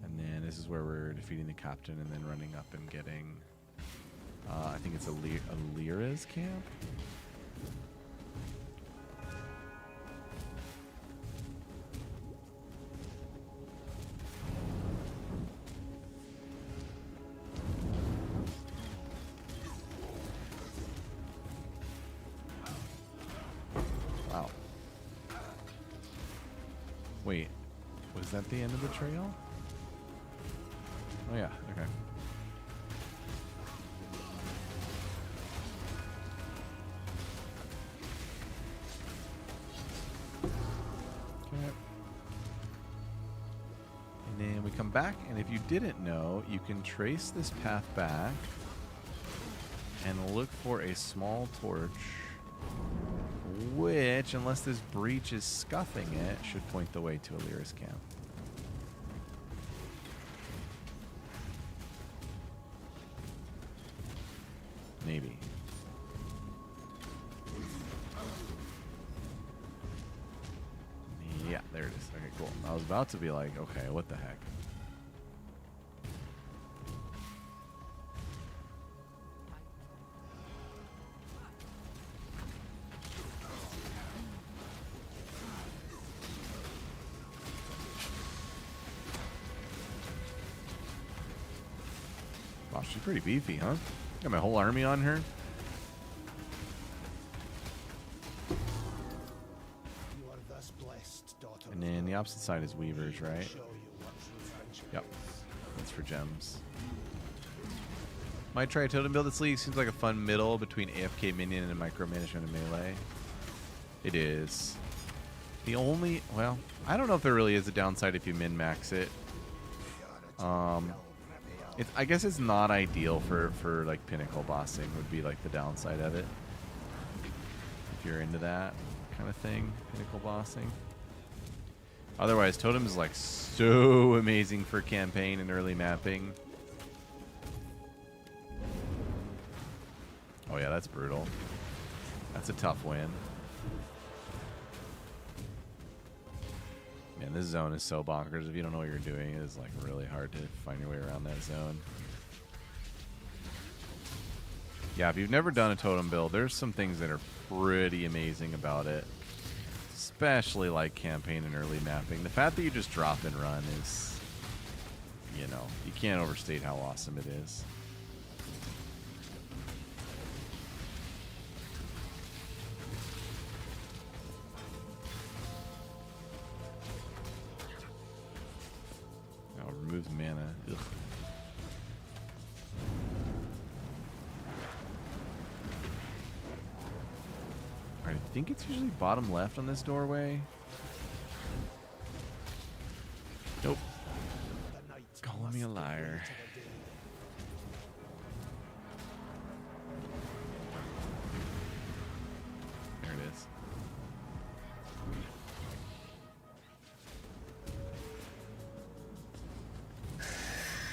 A: And then this is where we're defeating the captain and then running up and getting... I think it's a Lyra's camp? Wow. Wait, was that the end of the trail? Oh yeah, okay. Okay. And then we come back, and if you didn't know, you can trace this path back and look for a small torch, which, unless this breach is scuffing it, should point the way to Alira's camp. Maybe. Yeah, there it is. Okay, cool. I was about to be like, okay, what the heck? Wow, she's pretty beefy, huh? Got my whole army on her.
E: You are thus blessed, daughter.
A: And then the opposite side is Weavers, right?
E: Show you what true friendship
A: Yep.
E: is.
A: That's for gems. Might try a totem build this league. Seems like a fun middle between AFK minion and micromanagement and melee. It is. The only, well, I don't know if there really is a downside if you min-max it. I guess it's not ideal for like pinnacle bossing would be like the downside of it. If you're into that kind of thing, pinnacle bossing. Otherwise, totem is like so amazing for campaign and early mapping. Oh yeah, that's brutal. That's a tough win. Man, this zone is so bonkers. If you don't know what you're doing, it is like really hard to find your way around that zone. Yeah, if you've never done a totem build, there's some things that are pretty amazing about it. Especially like campaign and early mapping. The fact that you just drop and run is, you know, you can't overstate how awesome it is. Oh, removes mana. Ugh. I think it's usually bottom left on this doorway. Nope.
E: The night
A: Calling me a
E: must give way
A: liar.
E: to the day.
A: There it is.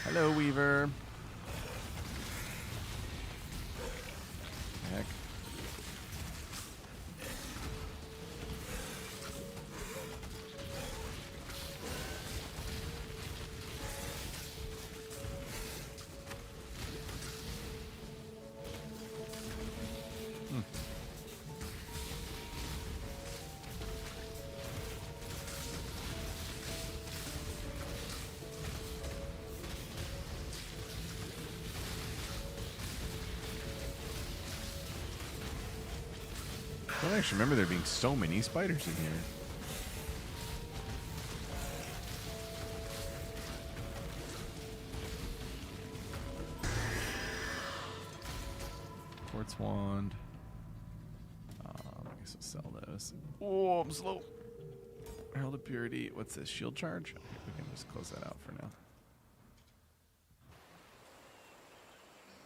A: Hello, Weaver. Heck. I don't actually remember there being so many spiders in here. Quartz wand. I guess I'll sell those. Oh, I'm slow. Herald of Purity. What's this? Shield charge? Okay, we can just close that out for now.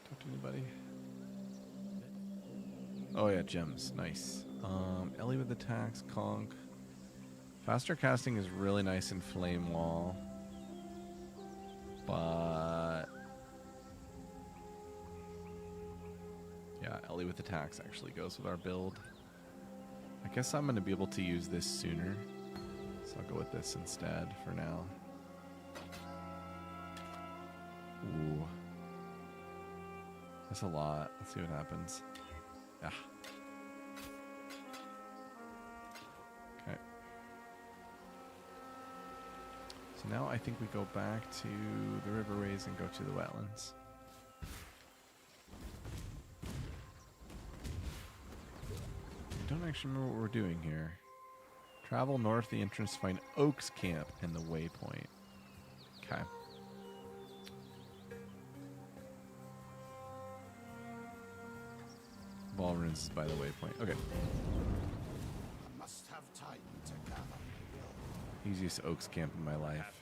A: Talk to anybody? Oh yeah, gems. Nice. Ellie with attacks, conk. Faster casting is really nice in Flame Wall. But yeah, Ellie with attacks actually goes with our build. I guess I'm going to be able to use this sooner. So I'll go with this instead for now. Ooh. That's a lot. Let's see what happens. Yeah. Okay. So now I think we go back to the riverways and go to the wetlands. I don't actually remember what we're doing here. Travel north the entrance to find Oaks Camp and the waypoint. Okay. Ballrooms is by the waypoint. Okay.
E: I must have time to gather my will.
A: Easiest Oaks Camp in my life.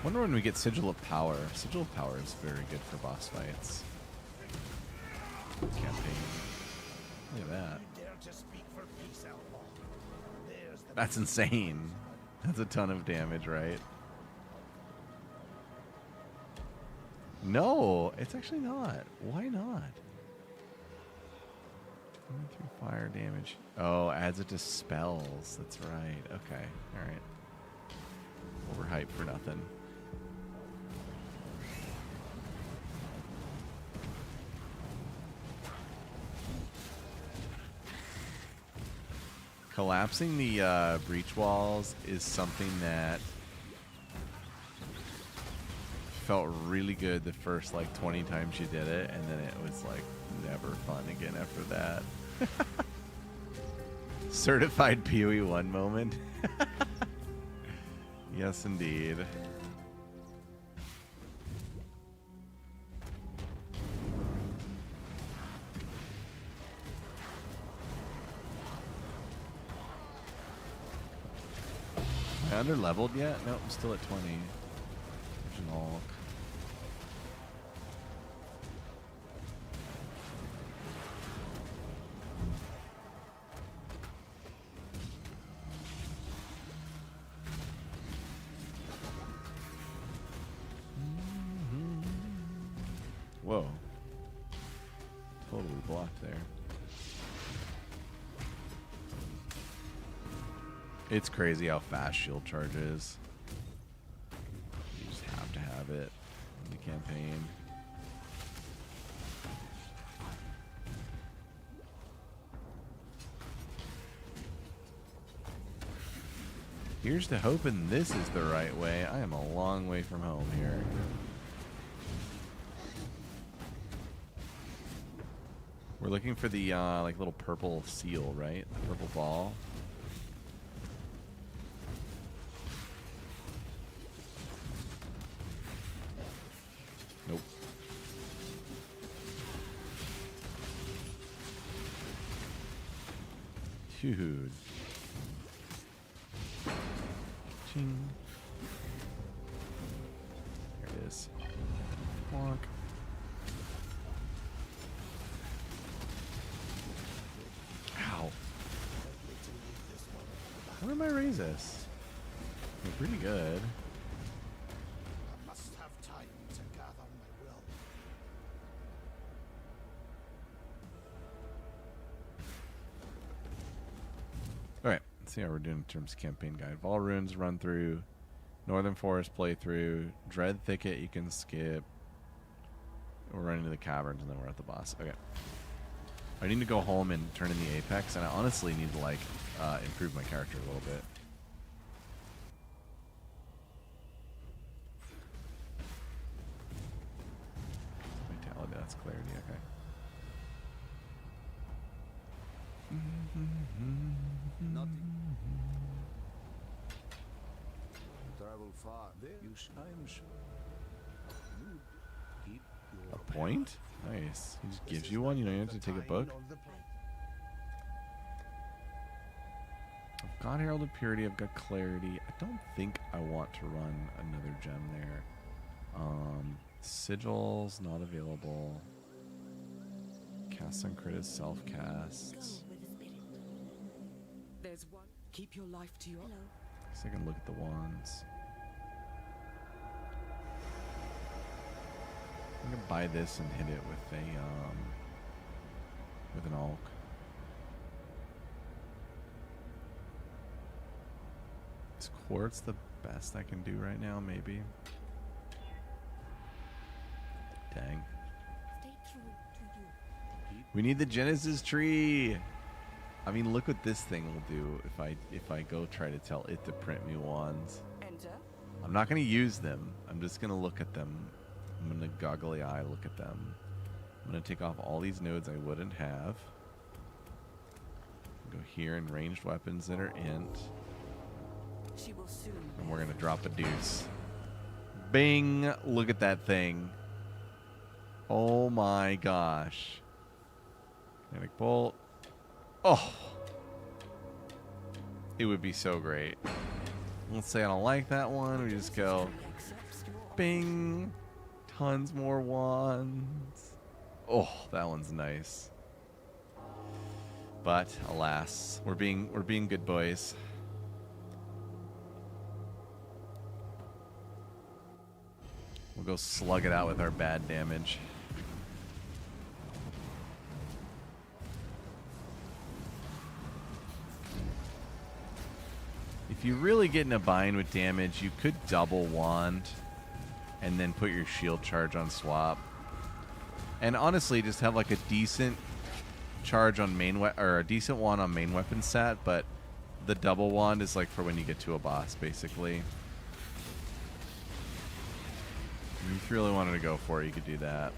A: Wonder when we get Sigil of Power. Sigil of Power is very good for boss fights. Campaign. Look at that.
E: You dare to speak for peace, outlaw. There's the
A: That's insane. That's a ton of damage, right? No, it's actually not. Why not? 23 fire damage. Oh, adds it to spells. That's right. Okay. All right. Overhyped for nothing. Collapsing the breach walls is something that felt really good the first like 20 times you did it, and then it was like never fun again after that. Certified PoE 1 moment. Yes, indeed. Am I under leveled yet? Nope, I'm still at 20. There's an Hulk. Whoa. Totally blocked there. It's crazy how fast shield charge is. You just have to have it in the campaign. Here's to hoping this is the right way. I am a long way from home here. We're looking for the like little purple seal, right? The purple ball. Nope. Dude. Ching. There it is. Wonk. Ow. How did I raise this? They're pretty good.
E: I must have time to gather my will.
A: Alright, let's see how we're doing in terms of campaign guide. Vol Runes run through. Northern Forest playthrough. Dread Thicket you can skip. We're running to the caverns and then we're at the boss. Okay. I need to go home and turn in the Apex, and I honestly need to like improve my character a little bit. Vitality, that's clarity, okay.
C: Nothing. Travel far. There you I'm sure. You keep your
A: A point? Nice. He just gives you one, you don't have to take a book. I've got Herald of Purity, I've got Clarity. I don't think I want to run another gem there. Sigils, not available. Cast on crit is
B: Go
A: self-casts.
B: with the spirit.
F: There's one. Keep your life to your.
B: Hello.
A: Guess I can look at the wands. I'm gonna buy this and hit it with a with an Alk. Is quartz the best I can do right now? Maybe. Dang.
B: Stay true to you.
A: We need the Genesis tree. I mean, look what this thing will do if I go try to tell it to print me wands.
F: Enter.
A: I'm not gonna use them. I'm just gonna look at them. I'm gonna goggly eye look at them. I'm gonna take off all these nodes I wouldn't have. Go here in ranged weapons that are int.
F: She will soon.
A: And we're gonna drop a deuce. Bing! Look at that thing. Oh my gosh. Kinetic bolt. Oh! It would be so great. Let's say I don't like that one. We just go bing. Tons more wands. Oh, that one's nice. But alas, we're being good boys. We'll go slug it out with our bad damage. If you really get in a bind with damage, you could double wand and then put your shield charge on swap. And honestly, just have like a decent charge on main or a decent wand on main weapon stat, but the double wand is like for when you get to a boss, basically. If you really wanted to go for it, you could do that.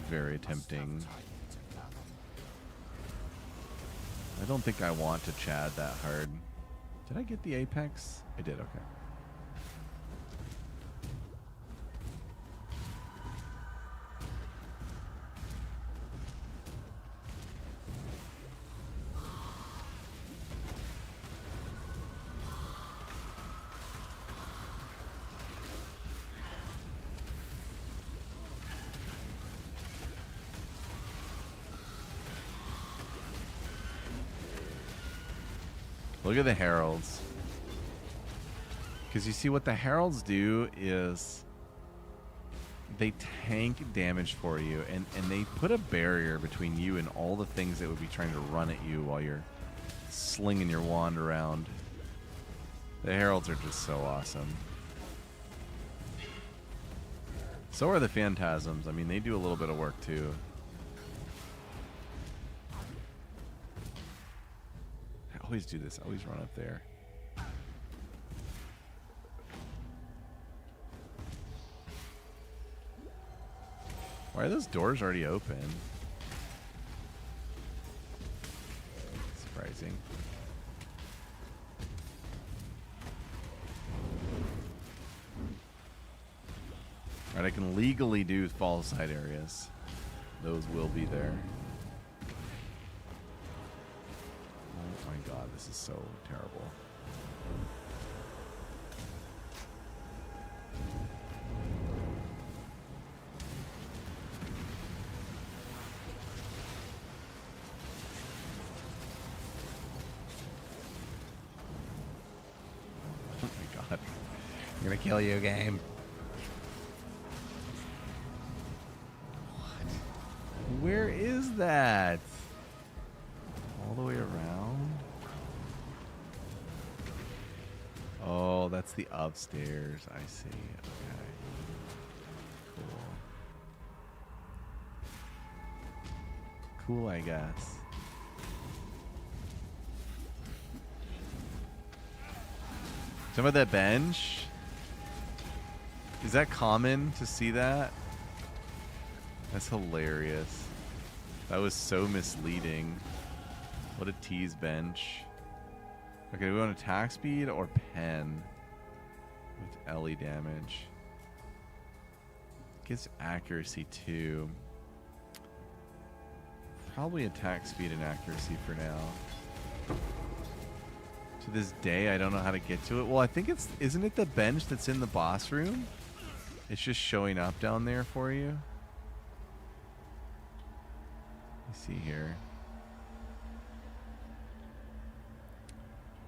A: Very tempting. I don't think I want to Chad that hard. Did I get the Apex? I did, okay. Look at the heralds. Because you see what the heralds do is they tank damage for you, and they put a barrier between you and all the things that would be trying to run at you while you're slinging your wand around. The heralds are just so awesome. So are the phantasms. I mean, they do a little bit of work too. I always do this. I always run up there. Why are those doors already open? Surprising. Alright, I can legally do fall side areas. Those will be there. Oh my god, this is so terrible. Oh my god. I'm gonna kill you, game. Where is that? All the way around? Oh, that's the upstairs. I see. Okay. Cool. Cool, I guess. Some of that bench? Is that common to see that? That's hilarious. That was so misleading. What a tease bench. Okay, do we want attack speed or pen with LE damage? Gets accuracy too. Probably attack speed and accuracy for now. To this day, I don't know how to get to it. Well, I think it's... Isn't it the bench that's in the boss room? It's just showing up down there for you. See here.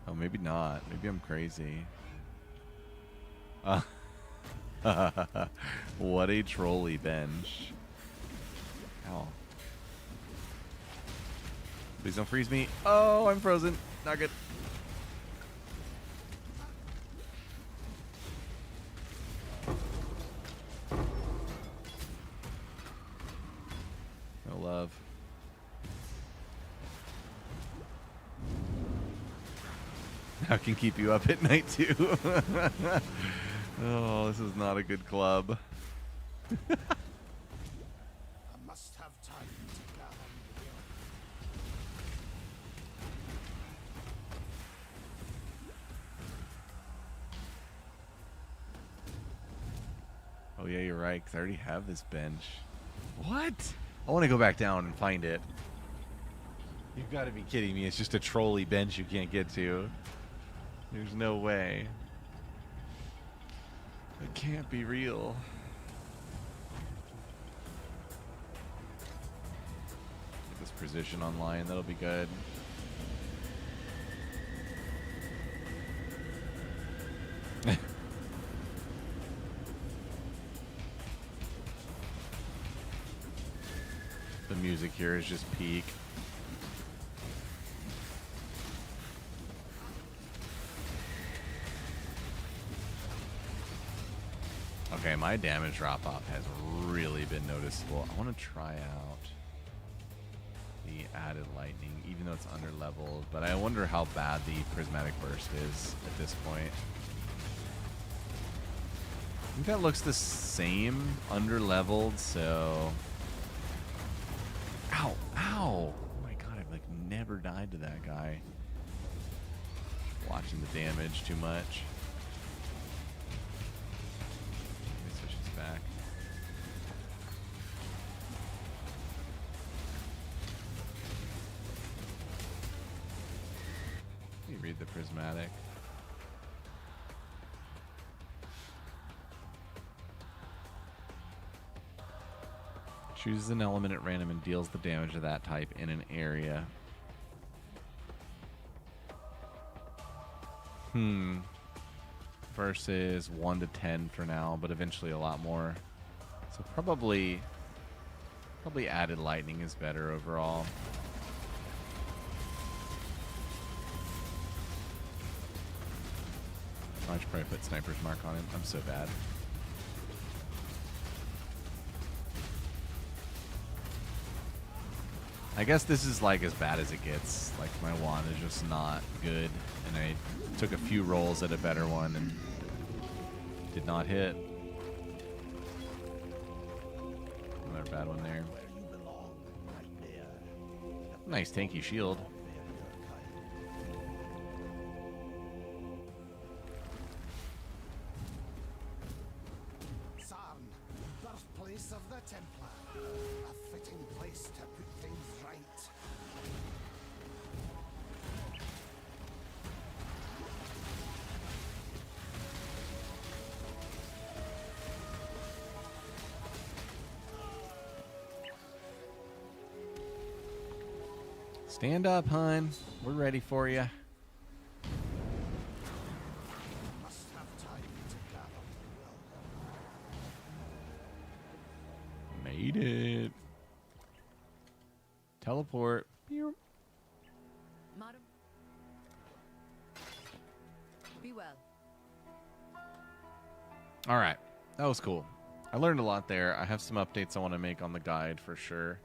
A: Oh, maybe not. Maybe I'm crazy. What a trolley bench. Ow. Please don't freeze me. Oh, I'm frozen. Not good. No love. I can keep you up at night too. Oh, this is not a good club.
E: I must have time to gather
A: Oh yeah, you're right, because I already have this bench. What? I want to go back down and find it. You've got to be kidding me. It's just a trolley bench you can't get to. There's no way. It can't be real. Get this precision online. That'll be good. The music here is just peak. Okay, my damage drop-off has really been noticeable. I want to try out the added lightning, even though it's under leveled, but I wonder how bad the prismatic burst is at this point. I think that looks the same under leveled, so... Ow! Ow! Oh my god, I've like never died to that guy. Watching the damage too much. Back. Let me read the prismatic. Chooses an element at random and deals the damage of that type in an area. Versus 1 to 10 for now, but eventually a lot more. So probably added lightning is better overall. I should probably put sniper's mark on him. I'm so bad. I guess this is like as bad as it gets. Like my wand is just not good, and I took a few rolls at a better one and did not hit. Another bad one there.
E: Where you belong, nightmare.
A: Nice tanky shield.
E: Sarn, birthplace of the Templar. A fitting place to put things right.
A: Stand up, hun. We're ready for you.
E: Must have time to gather the will.
A: Made it. Teleport. Pew.
B: Madam. Be well.
A: All right. That was cool. I learned a lot there. I have some updates I want to make on the guide for sure.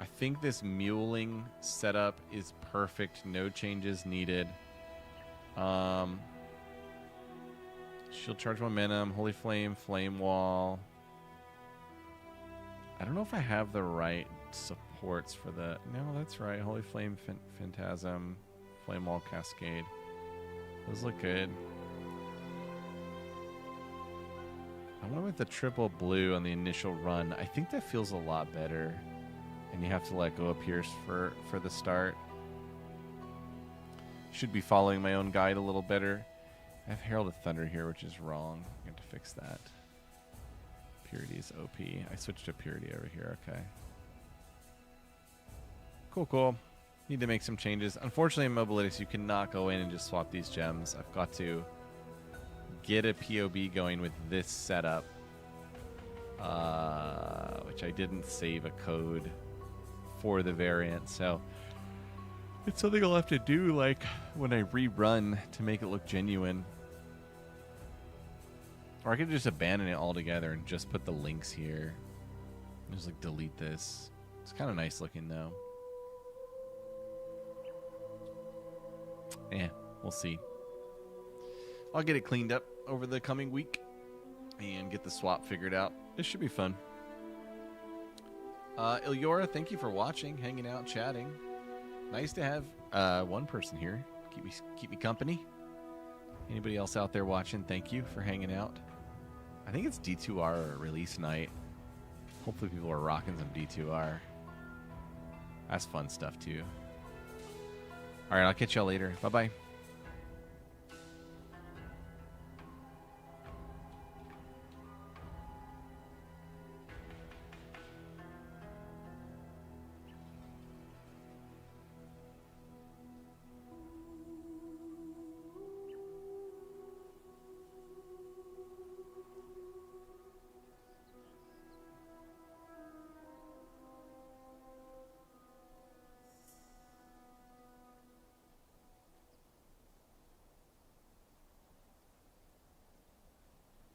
A: I think this muling setup is perfect. No changes needed. Shield charge momentum, holy flame, flame wall. I don't know if I have the right supports for the... No, that's right. Holy flame, phantasm, flame wall, cascade. Those look good. I went with the triple blue on the initial run. I think that feels a lot better. And you have to let go of Pierce for the start. Should be following my own guide a little better. I have Herald of Thunder here, which is wrong. I have to fix that. Purity is OP. I switched to Purity over here. Okay. Cool, cool. Need to make some changes. Unfortunately, in Mobilitis, you cannot go in and just swap these gems. I've got to get a POB going with this setup. Which I didn't save a code for the variant, so it's something I'll have to do like when I rerun to make it look genuine. Or I could just abandon it altogether and just put the links here. Just like delete this. It's kind of nice looking though. Yeah, we'll see. I'll get it cleaned up over the coming week and get the swap figured out. This should be fun. Ilyora, thank you for watching, hanging out, chatting. Nice to have one person here. Keep me company. Anybody else out there watching, thank you for hanging out. I think it's D2R release night. Hopefully people are rocking some D2R. That's fun stuff too. All right, I'll catch y'all later. Bye-bye.